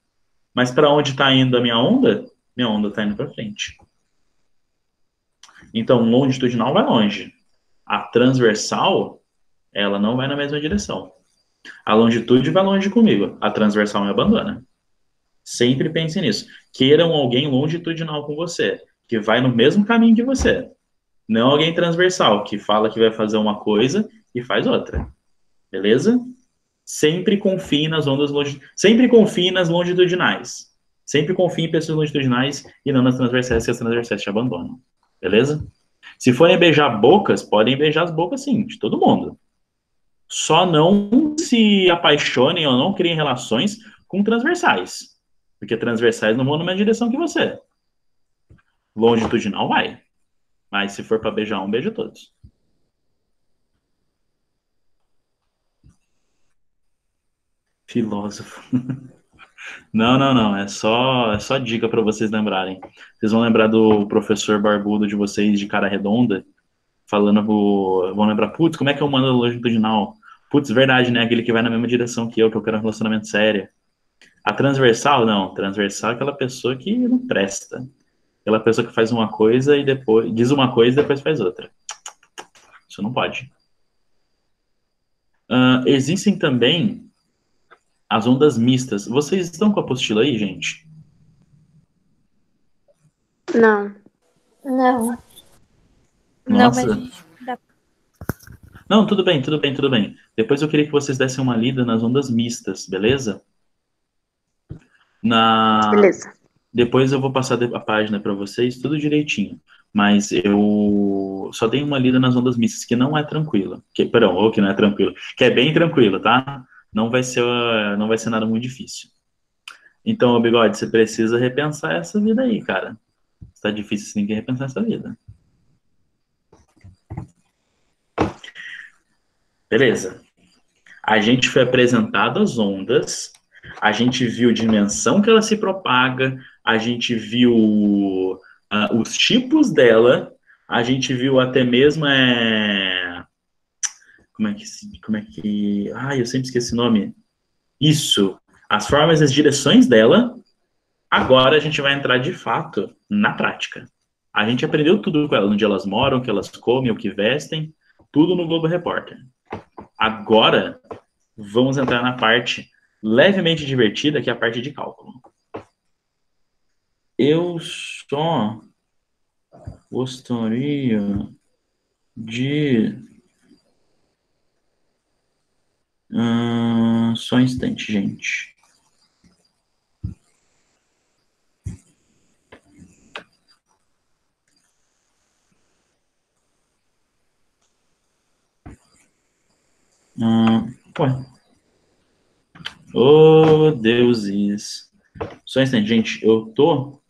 [SPEAKER 1] Mas para onde está indo a minha onda? Minha onda está indo para frente. Então, longitudinal vai longe. A transversal, ela não vai na mesma direção. A longitude vai longe comigo. A transversal me abandona. Sempre pense nisso. Queiram alguém longitudinal com você, que vai no mesmo caminho que você. Não alguém transversal, que fala que vai fazer uma coisa e faz outra. Beleza? Sempre confie nas ondas sempre confie nas longitudinais. Sempre confie em pessoas longitudinais e não nas transversais, que as transversais te abandonam. Beleza? Se forem beijar bocas, podem beijar as bocas sim, de todo mundo. Só não se apaixonem ou não criem relações com transversais. Porque transversais não vão na mesma direção que você. Longitudinal vai. Mas se for para beijar um, beija todos. Filósofo. Não. É só dica para vocês lembrarem. Vocês vão lembrar do professor barbudo de vocês, de cara redonda, falando, vão lembrar, putz, como é que eu mando longitudinal? Putz, verdade, né? Aquele que vai na mesma direção que eu quero um relacionamento sério. A transversal, não. Transversal é aquela pessoa que não presta. Aquela pessoa que faz uma coisa e depois diz uma coisa e depois faz outra. Isso não pode. Existem também as ondas mistas. Vocês estão com a apostila aí, gente?
[SPEAKER 2] Não.
[SPEAKER 3] Não.
[SPEAKER 5] Não, mas
[SPEAKER 1] Nossa.
[SPEAKER 5] a gente dá.
[SPEAKER 1] Não, tudo bem, tudo bem, tudo bem. Depois eu queria que vocês dessem uma lida nas ondas mistas, beleza?
[SPEAKER 2] Beleza.
[SPEAKER 1] Depois eu vou passar a página para vocês, tudo direitinho. Mas eu só dei uma lida nas ondas mistas, que não é tranquila. Perdão, que não é tranquila. Que é bem tranquila, tá? Não vai ser nada muito difícil. Então, Bigode, você precisa repensar essa vida aí, cara. Se tá difícil, você tem que repensar essa vida. Beleza. A gente foi apresentado as ondas, a gente viu a dimensão que ela se propaga, a gente viu os tipos dela, a gente viu até mesmo como é que... Ai, eu sempre esqueci o nome. Isso, as formas e as direções dela. Agora a gente vai entrar de fato na prática. A gente aprendeu tudo com ela, onde elas moram, o que elas comem, o que vestem, tudo no Globo Repórter. Agora, vamos entrar na parte levemente divertida, que é a parte de cálculo. Eu só gostaria de... só um instante, gente. Ué. Oh, deuses. Só um instante, gente. Eu tô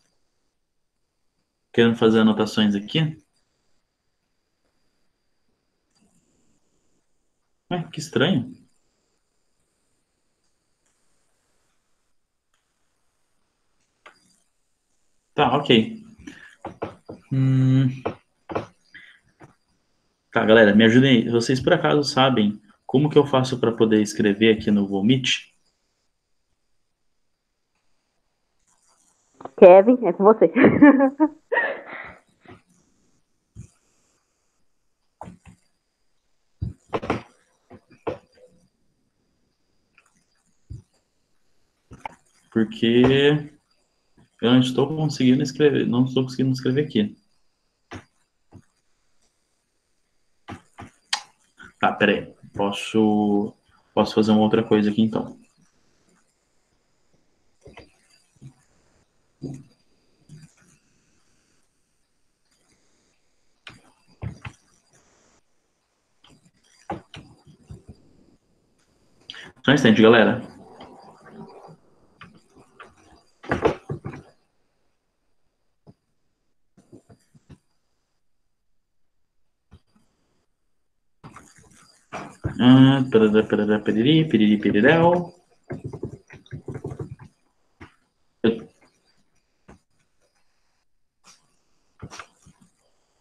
[SPEAKER 1] querendo fazer anotações aqui. Ué, que estranho. Tá, ok. Tá, galera, me ajudem aí. Vocês por acaso sabem como que eu faço para poder escrever aqui no Google Meet?
[SPEAKER 2] Kevin, é com você.
[SPEAKER 1] Porque eu não estou conseguindo escrever, não estou conseguindo escrever aqui. Tá, peraí. Posso fazer uma outra coisa aqui, então. Só um instante, galera. Piriri, piriri, piriréu.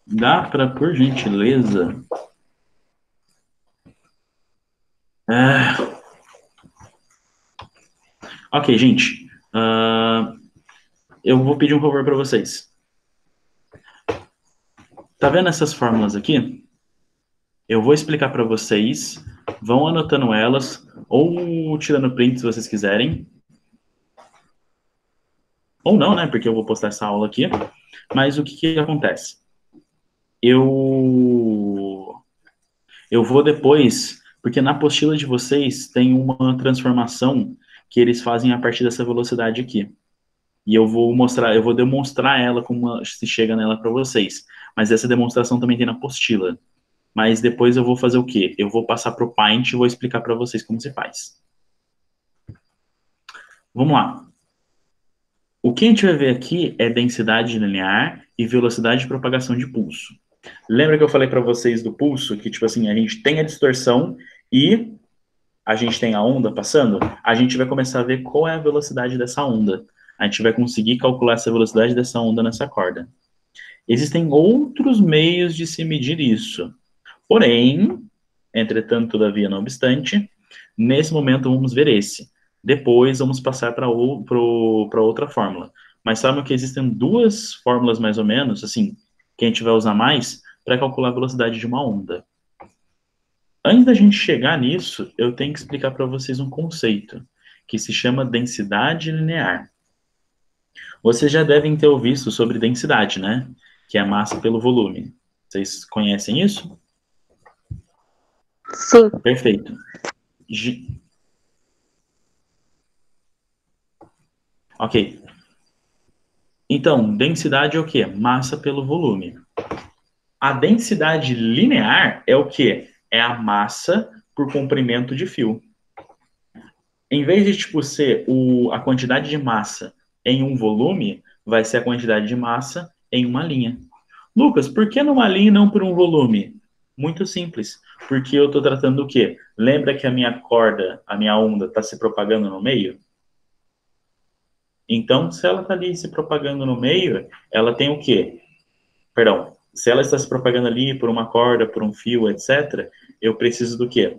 [SPEAKER 1] Dá para, por gentileza... Ok, gente. Eu vou pedir um favor para vocês. Tá vendo essas fórmulas aqui? Eu vou explicar para vocês. Vão anotando elas ou tirando print se vocês quiserem. Ou não, né? Porque eu vou postar essa aula aqui. Mas o que acontece? Eu vou depois... Porque na apostila de vocês tem uma transformação que eles fazem a partir dessa velocidade aqui. E eu vou demonstrar ela como se chega nela para vocês. Mas essa demonstração também tem na apostila. Mas depois eu vou fazer o quê? Eu vou passar para o Paint e vou explicar para vocês como se faz. Vamos lá. O que a gente vai ver aqui é densidade linear e velocidade de propagação de pulso. Lembra que eu falei para vocês do pulso? Que, tipo assim, a gente tem a distorção e a gente tem a onda passando? A gente vai começar a ver qual é a velocidade dessa onda. A gente vai conseguir calcular essa velocidade dessa onda nessa corda. Existem outros meios de se medir isso. Porém, entretanto, todavia, não obstante, nesse momento vamos ver esse. Depois vamos passar para outra fórmula. Mas sabem que existem duas fórmulas mais ou menos, assim, que a gente vai usar mais para calcular a velocidade de uma onda. Antes da gente chegar nisso, eu tenho que explicar para vocês um conceito que se chama densidade linear. Vocês já devem ter ouvido sobre densidade, né? Que é a massa pelo volume. Vocês conhecem isso?
[SPEAKER 2] Sim.
[SPEAKER 1] Perfeito. Ok. Então, densidade é o quê? Massa pelo volume. A densidade linear é o quê? É a massa por comprimento de fio. Em vez de tipo, ser a quantidade de massa em um volume, vai ser a quantidade de massa em uma linha. Lucas, por que numa linha e não por um volume? Muito simples. Porque eu estou tratando do quê? Lembra que a minha corda, a minha onda, está se propagando no meio? Então, se ela está ali se propagando no meio, ela tem o quê? Perdão. Se ela está se propagando ali por uma corda, por um fio, etc., eu preciso do quê?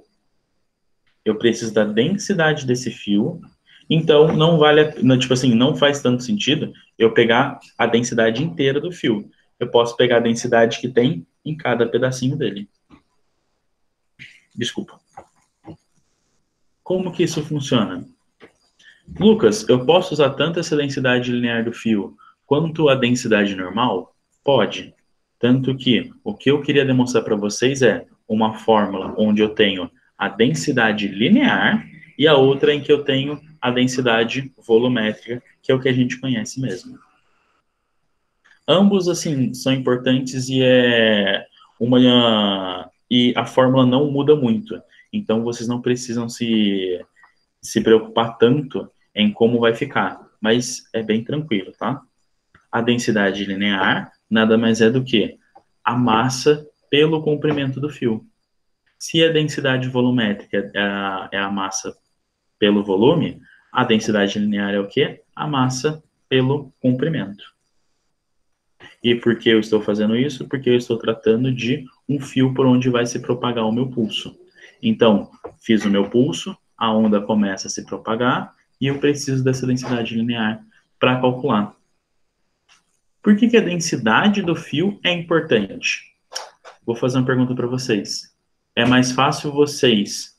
[SPEAKER 1] Eu preciso da densidade desse fio. Então, não vale, tipo assim, não faz tanto sentido eu pegar a densidade inteira do fio. Eu posso pegar a densidade que tem em cada pedacinho dele. Desculpa. Como que isso funciona? Lucas, eu posso usar tanto essa densidade linear do fio quanto a densidade normal? Pode. Tanto que o que eu queria demonstrar para vocês é uma fórmula onde eu tenho a densidade linear e a outra em que eu tenho a densidade volumétrica, que é o que a gente conhece mesmo. Ambos, assim, são importantes e e a fórmula não muda muito. Então, vocês não precisam se preocupar tanto em como vai ficar. Mas é bem tranquilo, tá? A densidade linear nada mais é do que a massa pelo comprimento do fio. Se a densidade volumétrica é a massa pelo volume, a densidade linear é o quê? A massa pelo comprimento. E por que eu estou fazendo isso? Porque eu estou tratando de um fio por onde vai se propagar o meu pulso. Então, fiz o meu pulso, a onda começa a se propagar e eu preciso dessa densidade linear para calcular. Por que a densidade do fio é importante? Vou fazer uma pergunta para vocês. É mais fácil vocês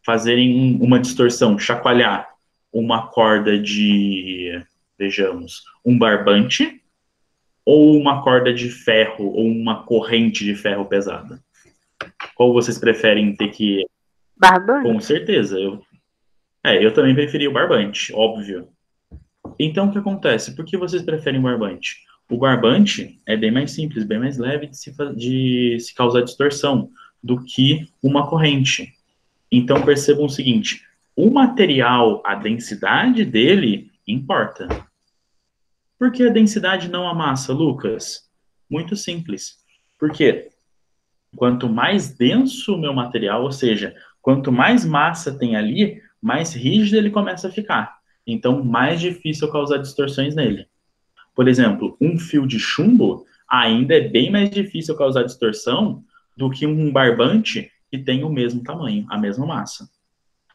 [SPEAKER 1] fazerem uma distorção, chacoalhar uma corda de, vejamos, um barbante ou uma corda de ferro ou uma corrente de ferro pesada? Qual vocês preferem ter que...
[SPEAKER 2] Barbante?
[SPEAKER 1] Com certeza. Eu também preferi o barbante, óbvio. Então, o que acontece? Por que vocês preferem o barbante? O barbante é bem mais simples, bem mais leve de se causar distorção do que uma corrente. Então, percebam o seguinte, o material, a densidade dele importa. Por que a densidade não a massa, Lucas? Muito simples. Porque quanto mais denso o meu material, ou seja, quanto mais massa tem ali, mais rígido ele começa a ficar. Então, mais difícil causar distorções nele. Por exemplo, um fio de chumbo ainda é bem mais difícil causar distorção do que um barbante que tem o mesmo tamanho, a mesma massa.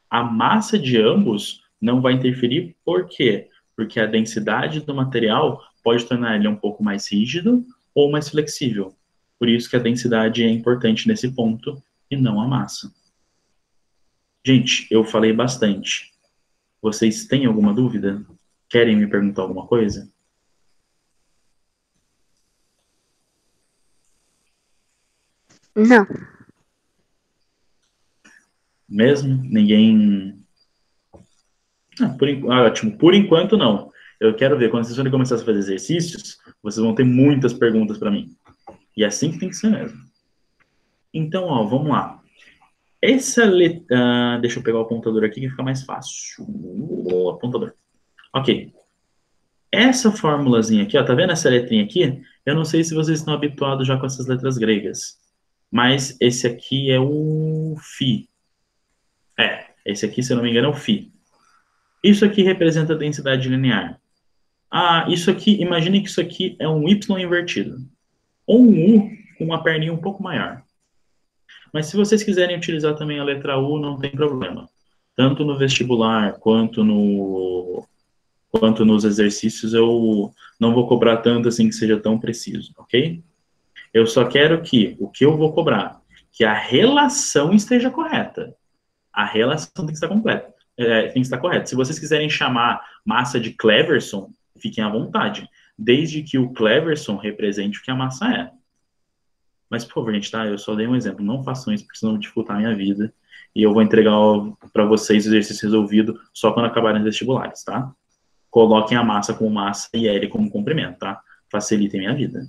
[SPEAKER 1] A massa de ambos não vai interferir, por quê? Porque a densidade do material pode tornar ele um pouco mais rígido ou mais flexível. Por isso que a densidade é importante nesse ponto e não a massa. Gente, eu falei bastante. Vocês têm alguma dúvida? Querem me perguntar alguma coisa?
[SPEAKER 2] Não.
[SPEAKER 1] Mesmo? Ninguém... ótimo. Por enquanto, não. Eu quero ver, quando vocês forem começar a fazer exercícios, vocês vão ter muitas perguntas para mim. E é assim que tem que ser mesmo. Então, ó, vamos lá. Essa letra... deixa eu pegar o apontador aqui que fica mais fácil. O apontador. Ok. Essa formulazinha aqui, ó, tá vendo essa letrinha aqui? Eu não sei se vocês estão habituados já com essas letras gregas. Mas esse aqui é o φ. Esse aqui, se eu não me engano, é o φ. Isso aqui representa a densidade linear. Isso aqui, imagine que isso aqui é um y invertido. Ou um u com uma perninha um pouco maior. Mas se vocês quiserem utilizar também a letra U, não tem problema. tanto no vestibular quanto nos exercícios, eu não vou cobrar tanto assim que seja tão preciso, ok? Eu só quero que o que eu vou cobrar, que a relação esteja correta. A relação tem que estar completa. Tem que estar correta. Se vocês quiserem chamar massa de Cleverson, fiquem à vontade, desde que o Cleverson represente o que a massa é. Mas, por favor, gente, tá? Eu só dei um exemplo. Não façam isso, porque senão vão dificultar a minha vida. E eu vou entregar para vocês o exercício resolvido só quando acabarem os vestibulares, tá? Coloquem a massa como massa e L como comprimento, tá? Facilitem minha vida.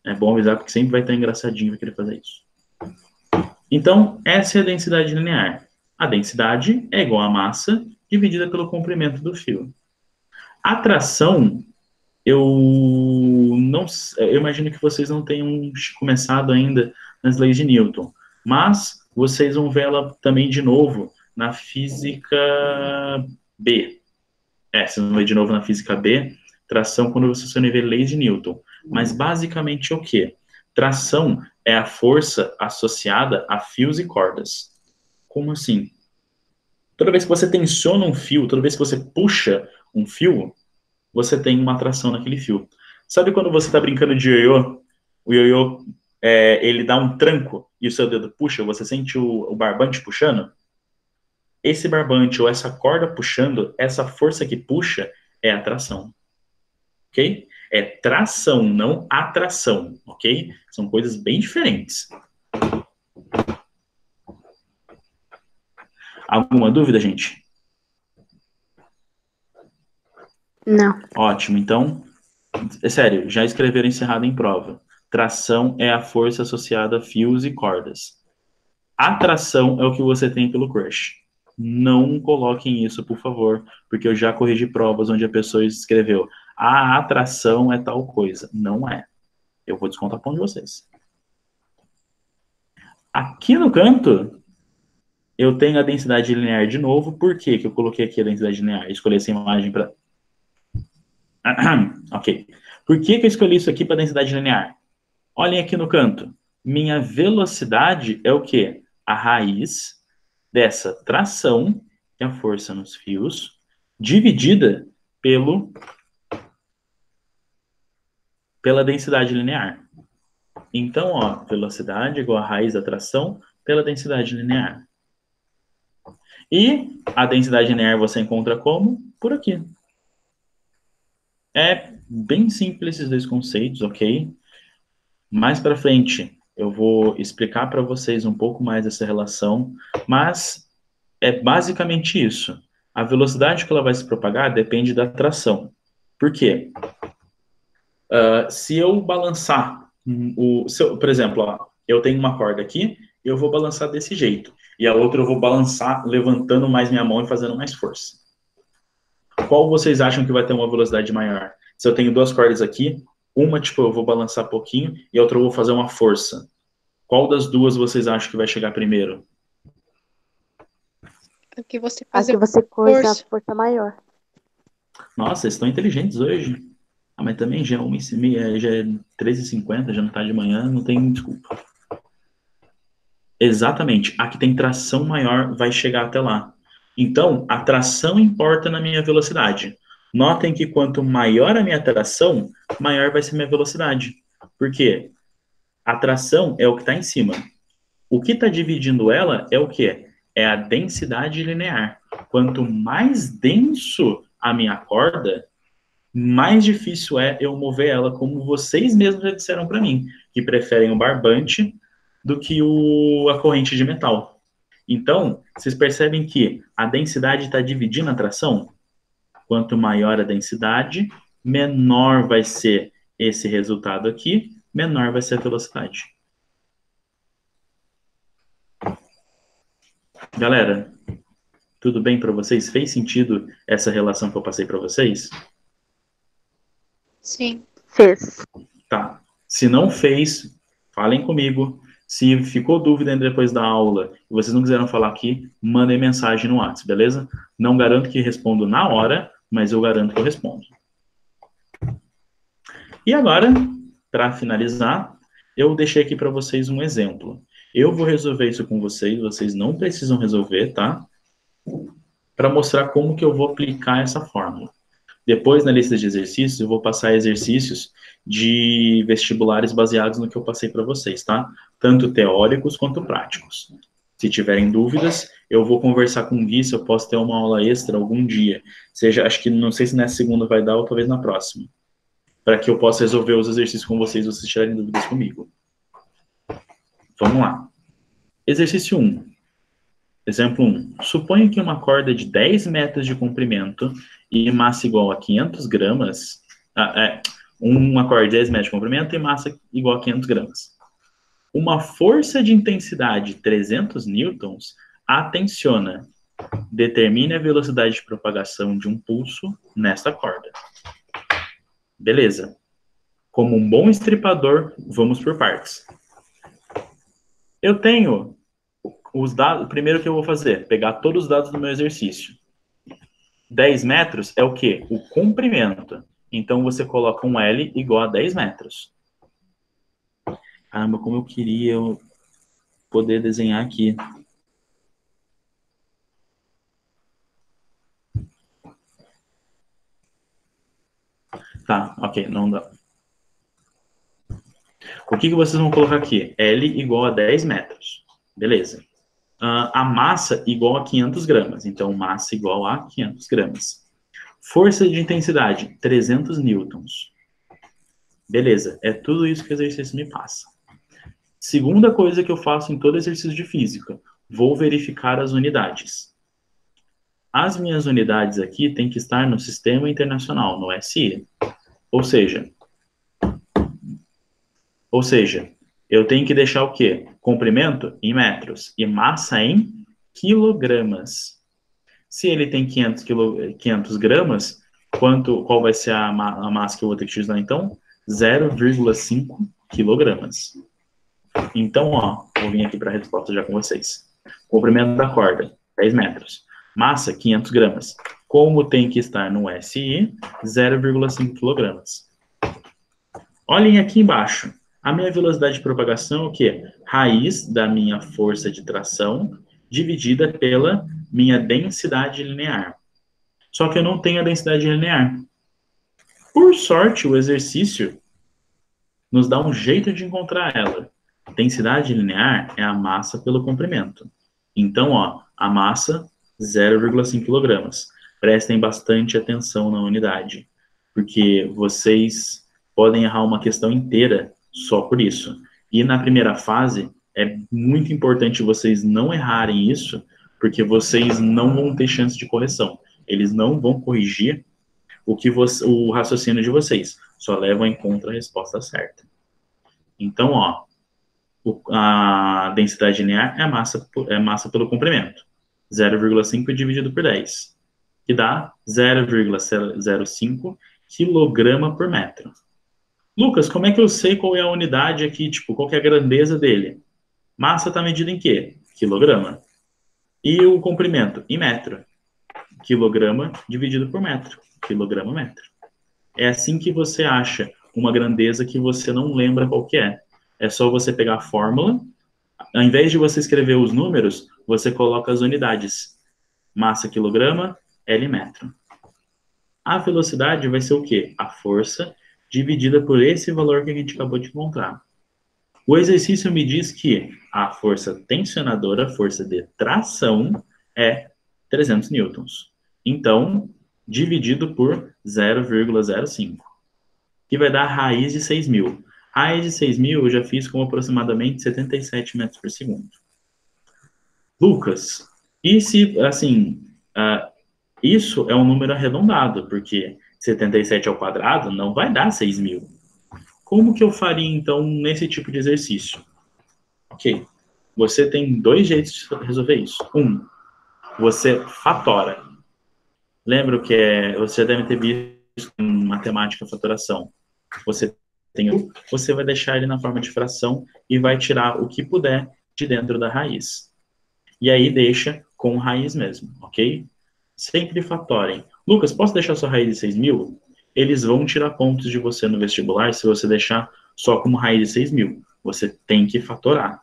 [SPEAKER 1] É bom avisar, porque sempre vai estar engraçadinho vai querer fazer isso. Então, essa é a densidade linear. A densidade é igual à massa dividida pelo comprimento do fio. A tração, eu imagino que vocês não tenham começado ainda nas leis de Newton, mas vocês vão ver ela também de novo na física B. Vocês vão ver de novo na física B, tração quando vocês forem ver leis de Newton. Mas basicamente o quê? Tração é a força associada a fios e cordas. Como assim? Toda vez que você tensiona um fio, toda vez que você puxa um fio, você tem uma tração naquele fio. Sabe quando você está brincando de ioiô? O ioiô, ele dá um tranco e o seu dedo puxa, você sente o barbante puxando? Esse barbante ou essa corda puxando, essa força que puxa é a tração. Ok? É tração, não atração, ok? São coisas bem diferentes. Alguma dúvida, gente?
[SPEAKER 2] Não.
[SPEAKER 1] Ótimo, então, é sério, já escreveram encerrado em prova. Tração é a força associada a fios e cordas. Atração é o que você tem pelo crush. Não coloquem isso, por favor, porque eu já corrigi provas onde a pessoa escreveu a atração é tal coisa. Não é. Eu vou descontar ponto de vocês. Aqui no canto, eu tenho a densidade linear de novo. Por que eu coloquei aqui a densidade linear? Escolhi essa imagem para... Ok. Por que eu escolhi isso aqui para densidade linear? Olhem aqui no canto. Minha velocidade é o quê? A raiz dessa tração, que é a força nos fios, dividida pela densidade linear. Então, ó, velocidade igual a raiz da tração pela densidade linear. E a densidade linear você encontra como? Por aqui. É bem simples esses dois conceitos, ok? Mais para frente, eu vou explicar para vocês um pouco mais essa relação, mas é basicamente isso. A velocidade que ela vai se propagar depende da tração. Por quê? Se eu balançar, por exemplo, ó, eu tenho uma corda aqui, eu vou balançar desse jeito. E a outra eu vou balançar levantando mais minha mão e fazendo mais força. Qual vocês acham que vai ter uma velocidade maior? Se eu tenho duas cordas aqui, uma, tipo, eu vou balançar pouquinho e a outra eu vou fazer uma força. Qual das duas vocês acham que vai chegar primeiro?
[SPEAKER 6] A que você faz
[SPEAKER 2] coisa a força maior.
[SPEAKER 1] Nossa, vocês estão inteligentes hoje. Mas também já é 1h30, já é 13h50, já não tá de manhã, não tem desculpa. Exatamente. A que tem tração maior vai chegar até lá. Então, a tração importa na minha velocidade. Notem que quanto maior a minha tração, maior vai ser minha velocidade. Por quê? A tração é o que está em cima. O que está dividindo ela é o quê? É a densidade linear. Quanto mais denso a minha corda, mais difícil é eu mover ela, como vocês mesmos já disseram para mim, que preferem o barbante do que a corrente de metal. Então, vocês percebem que a densidade está dividindo a tração? Quanto maior a densidade, menor vai ser esse resultado aqui, menor vai ser a velocidade. Galera, tudo bem para vocês? Fez sentido essa relação que eu passei para vocês?
[SPEAKER 6] Sim.
[SPEAKER 2] Fez.
[SPEAKER 1] Tá. Se não fez, falem comigo. Se ficou dúvida ainda depois da aula e vocês não quiseram falar aqui, mandem mensagem no WhatsApp, beleza? Não garanto que respondo na hora, mas eu garanto que eu respondo. E agora, para finalizar, eu deixei aqui para vocês um exemplo. Eu vou resolver isso com vocês, vocês não precisam resolver, tá? para mostrar como que eu vou aplicar essa fórmula. Depois, na lista de exercícios, eu vou passar exercícios de vestibulares baseados no que eu passei para vocês, tá? Tanto teóricos quanto práticos. Se tiverem dúvidas, eu vou conversar com o Gui se eu posso ter uma aula extra algum dia. Seja, acho que não sei se nessa segunda vai dar ou talvez na próxima. Para que eu possa resolver os exercícios com vocês, se vocês tiverem dúvidas comigo. Vamos lá. Exercício 1. Exemplo 1. Suponha que uma corda de 10 metros de comprimento e massa igual a 500 gramas... uma corda de 10 metros de comprimento e massa igual a 500 gramas. Uma força de intensidade de 300 newtons a tensiona. Determine a velocidade de propagação de um pulso nesta corda. Beleza. Como um bom estripador, vamos por partes. Eu tenho os dados... Primeiro que eu vou fazer, pegar todos os dados do meu exercício. 10 metros é o quê? O comprimento. Então, você coloca um L igual a 10 metros. Caramba, como eu queria poder desenhar aqui. Tá, ok, não dá. O que vocês vão colocar aqui? L igual a 10 metros. Beleza. A massa igual a 500 gramas. Então, massa igual a 500 gramas. Força de intensidade, 300 newtons. Beleza, é tudo isso que o exercício me passa. Segunda coisa que eu faço em todo exercício de física, vou verificar as unidades. As minhas unidades aqui têm que estar no Sistema Internacional, no SI. Ou seja, eu tenho que deixar o quê? Comprimento em metros e massa em quilogramas. Se ele tem 500 gramas, qual vai ser a massa que eu vou ter que utilizar então? 0,5 quilogramas. Então, ó, vou vir aqui para a resposta já com vocês. Comprimento da corda, 10 metros. Massa, 500 gramas. Como tem que estar no SI, 0,5 quilogramas. Olhem aqui embaixo. A minha velocidade de propagação é o quê? Raiz da minha força de tração dividida pela minha densidade linear. Só que eu não tenho a densidade linear. Por sorte, o exercício nos dá um jeito de encontrar ela. Densidade linear é a massa pelo comprimento. Então, ó, a massa, 0,5 kg. Prestem bastante atenção na unidade, porque vocês podem errar uma questão inteira só por isso. E na primeira fase, é muito importante vocês não errarem isso, porque vocês não vão ter chance de correção. Eles não vão corrigir o raciocínio de vocês, só levam em conta a resposta certa. Então, ó, a densidade linear é massa pelo comprimento. 0,5 dividido por 10, que dá 0,05 kg por metro. Lucas, como é que eu sei qual é a unidade aqui, tipo, qual que é a grandeza dele? Massa está medida em quê? Quilograma. E o comprimento? Em metro. Quilograma dividido por metro. Quilograma metro. É assim que você acha uma grandeza que você não lembra qual que é. É só você pegar a fórmula, ao invés de você escrever os números, você coloca as unidades. Massa quilograma, L metro. A velocidade vai ser o quê? A força dividida por esse valor que a gente acabou de encontrar. O exercício me diz que a força tensionadora, a força de tração, é 300 newtons. Então, dividido por 0,05, que vai dar raiz de 6.000. Raiz de 6.000 eu já fiz com aproximadamente 77 metros por segundo. Lucas, e se, assim, isso é um número arredondado, porque 77 ao quadrado não vai dar 6.000. Como que eu faria, então, nesse tipo de exercício? Ok, você tem dois jeitos de resolver isso. Você fatora. Lembra que você deve ter visto em matemática fatoração. Você vai deixar ele na forma de fração e vai tirar o que puder de dentro da raiz. E aí deixa com raiz mesmo, ok? Sempre fatorem. Lucas, posso deixar sua raiz de 6.000? Eles vão tirar pontos de você no vestibular se você deixar só como raiz de 6.000. Você tem que fatorar.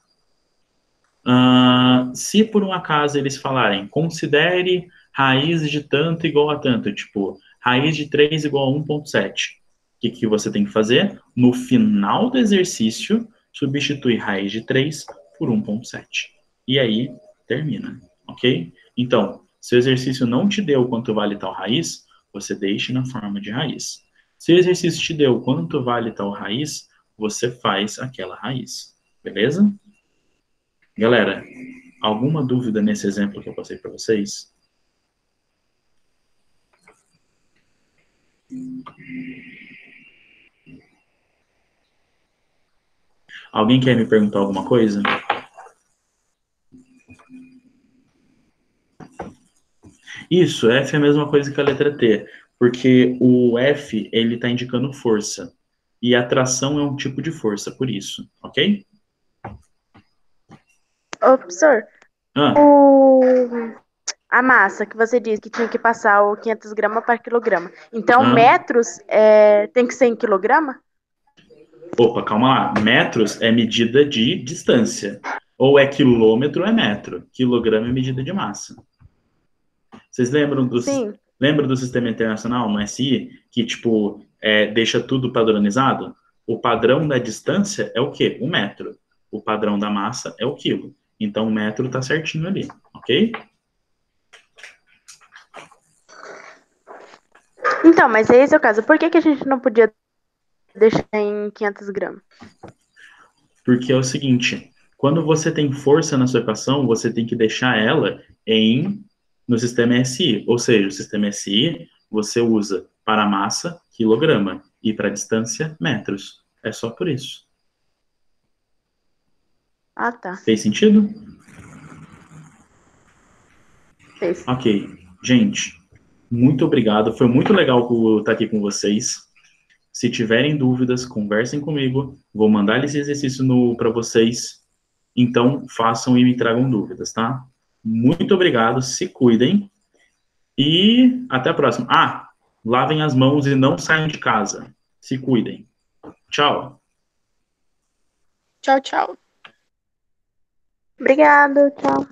[SPEAKER 1] Se por um acaso eles falarem, considere raiz de tanto igual a tanto, tipo, raiz de 3 igual a 1,7. O que você tem que fazer? No final do exercício, substitui raiz de 3 por 1,7. E aí, termina, ok? Então, se o exercício não te deu quanto vale tal raiz, você deixe na forma de raiz. Se o exercício te deu quanto vale tal raiz, você faz aquela raiz, beleza? Galera, alguma dúvida nesse exemplo que eu passei para vocês? Alguém quer me perguntar alguma coisa? Isso, F é a mesma coisa que a letra T, porque o F, ele está indicando força, e atração é um tipo de força, por isso, ok?
[SPEAKER 2] Ô, professor,
[SPEAKER 1] Ah,
[SPEAKER 2] a massa que você disse que tinha que passar o 500 gramas para quilograma. Então,
[SPEAKER 1] ah.
[SPEAKER 2] metros tem que ser em quilograma?
[SPEAKER 1] Opa, calma lá. Metros é medida de distância. Ou é quilômetro ou é metro. Quilograma é medida de massa. Vocês lembram
[SPEAKER 2] Sim.
[SPEAKER 1] lembram do Sistema Internacional, no SI, que, tipo, deixa tudo padronizado? O padrão da distância é o quê? O metro. O padrão da massa é o quilo. Então, o metro tá certinho ali, ok?
[SPEAKER 2] Então, mas esse é o caso. Por que a gente não podia deixar em 500 gramas?
[SPEAKER 1] Porque é o seguinte, quando você tem força na sua equação, você tem que deixar ela no sistema SI. Ou seja, o sistema SI você usa para massa, quilograma, e para distância, metros. É só por isso.
[SPEAKER 2] Ah, tá.
[SPEAKER 1] Fez sentido?
[SPEAKER 2] Fez.
[SPEAKER 1] Ok. Gente, muito obrigado. Foi muito legal estar aqui com vocês. Se tiverem dúvidas, conversem comigo. Vou mandar esse exercício para vocês. Então, façam e me tragam dúvidas, tá? Muito obrigado, se cuidem e até a próxima. Lavem as mãos e não saiam de casa. Se cuidem. Tchau.
[SPEAKER 3] Tchau, tchau.
[SPEAKER 2] Obrigado, tchau.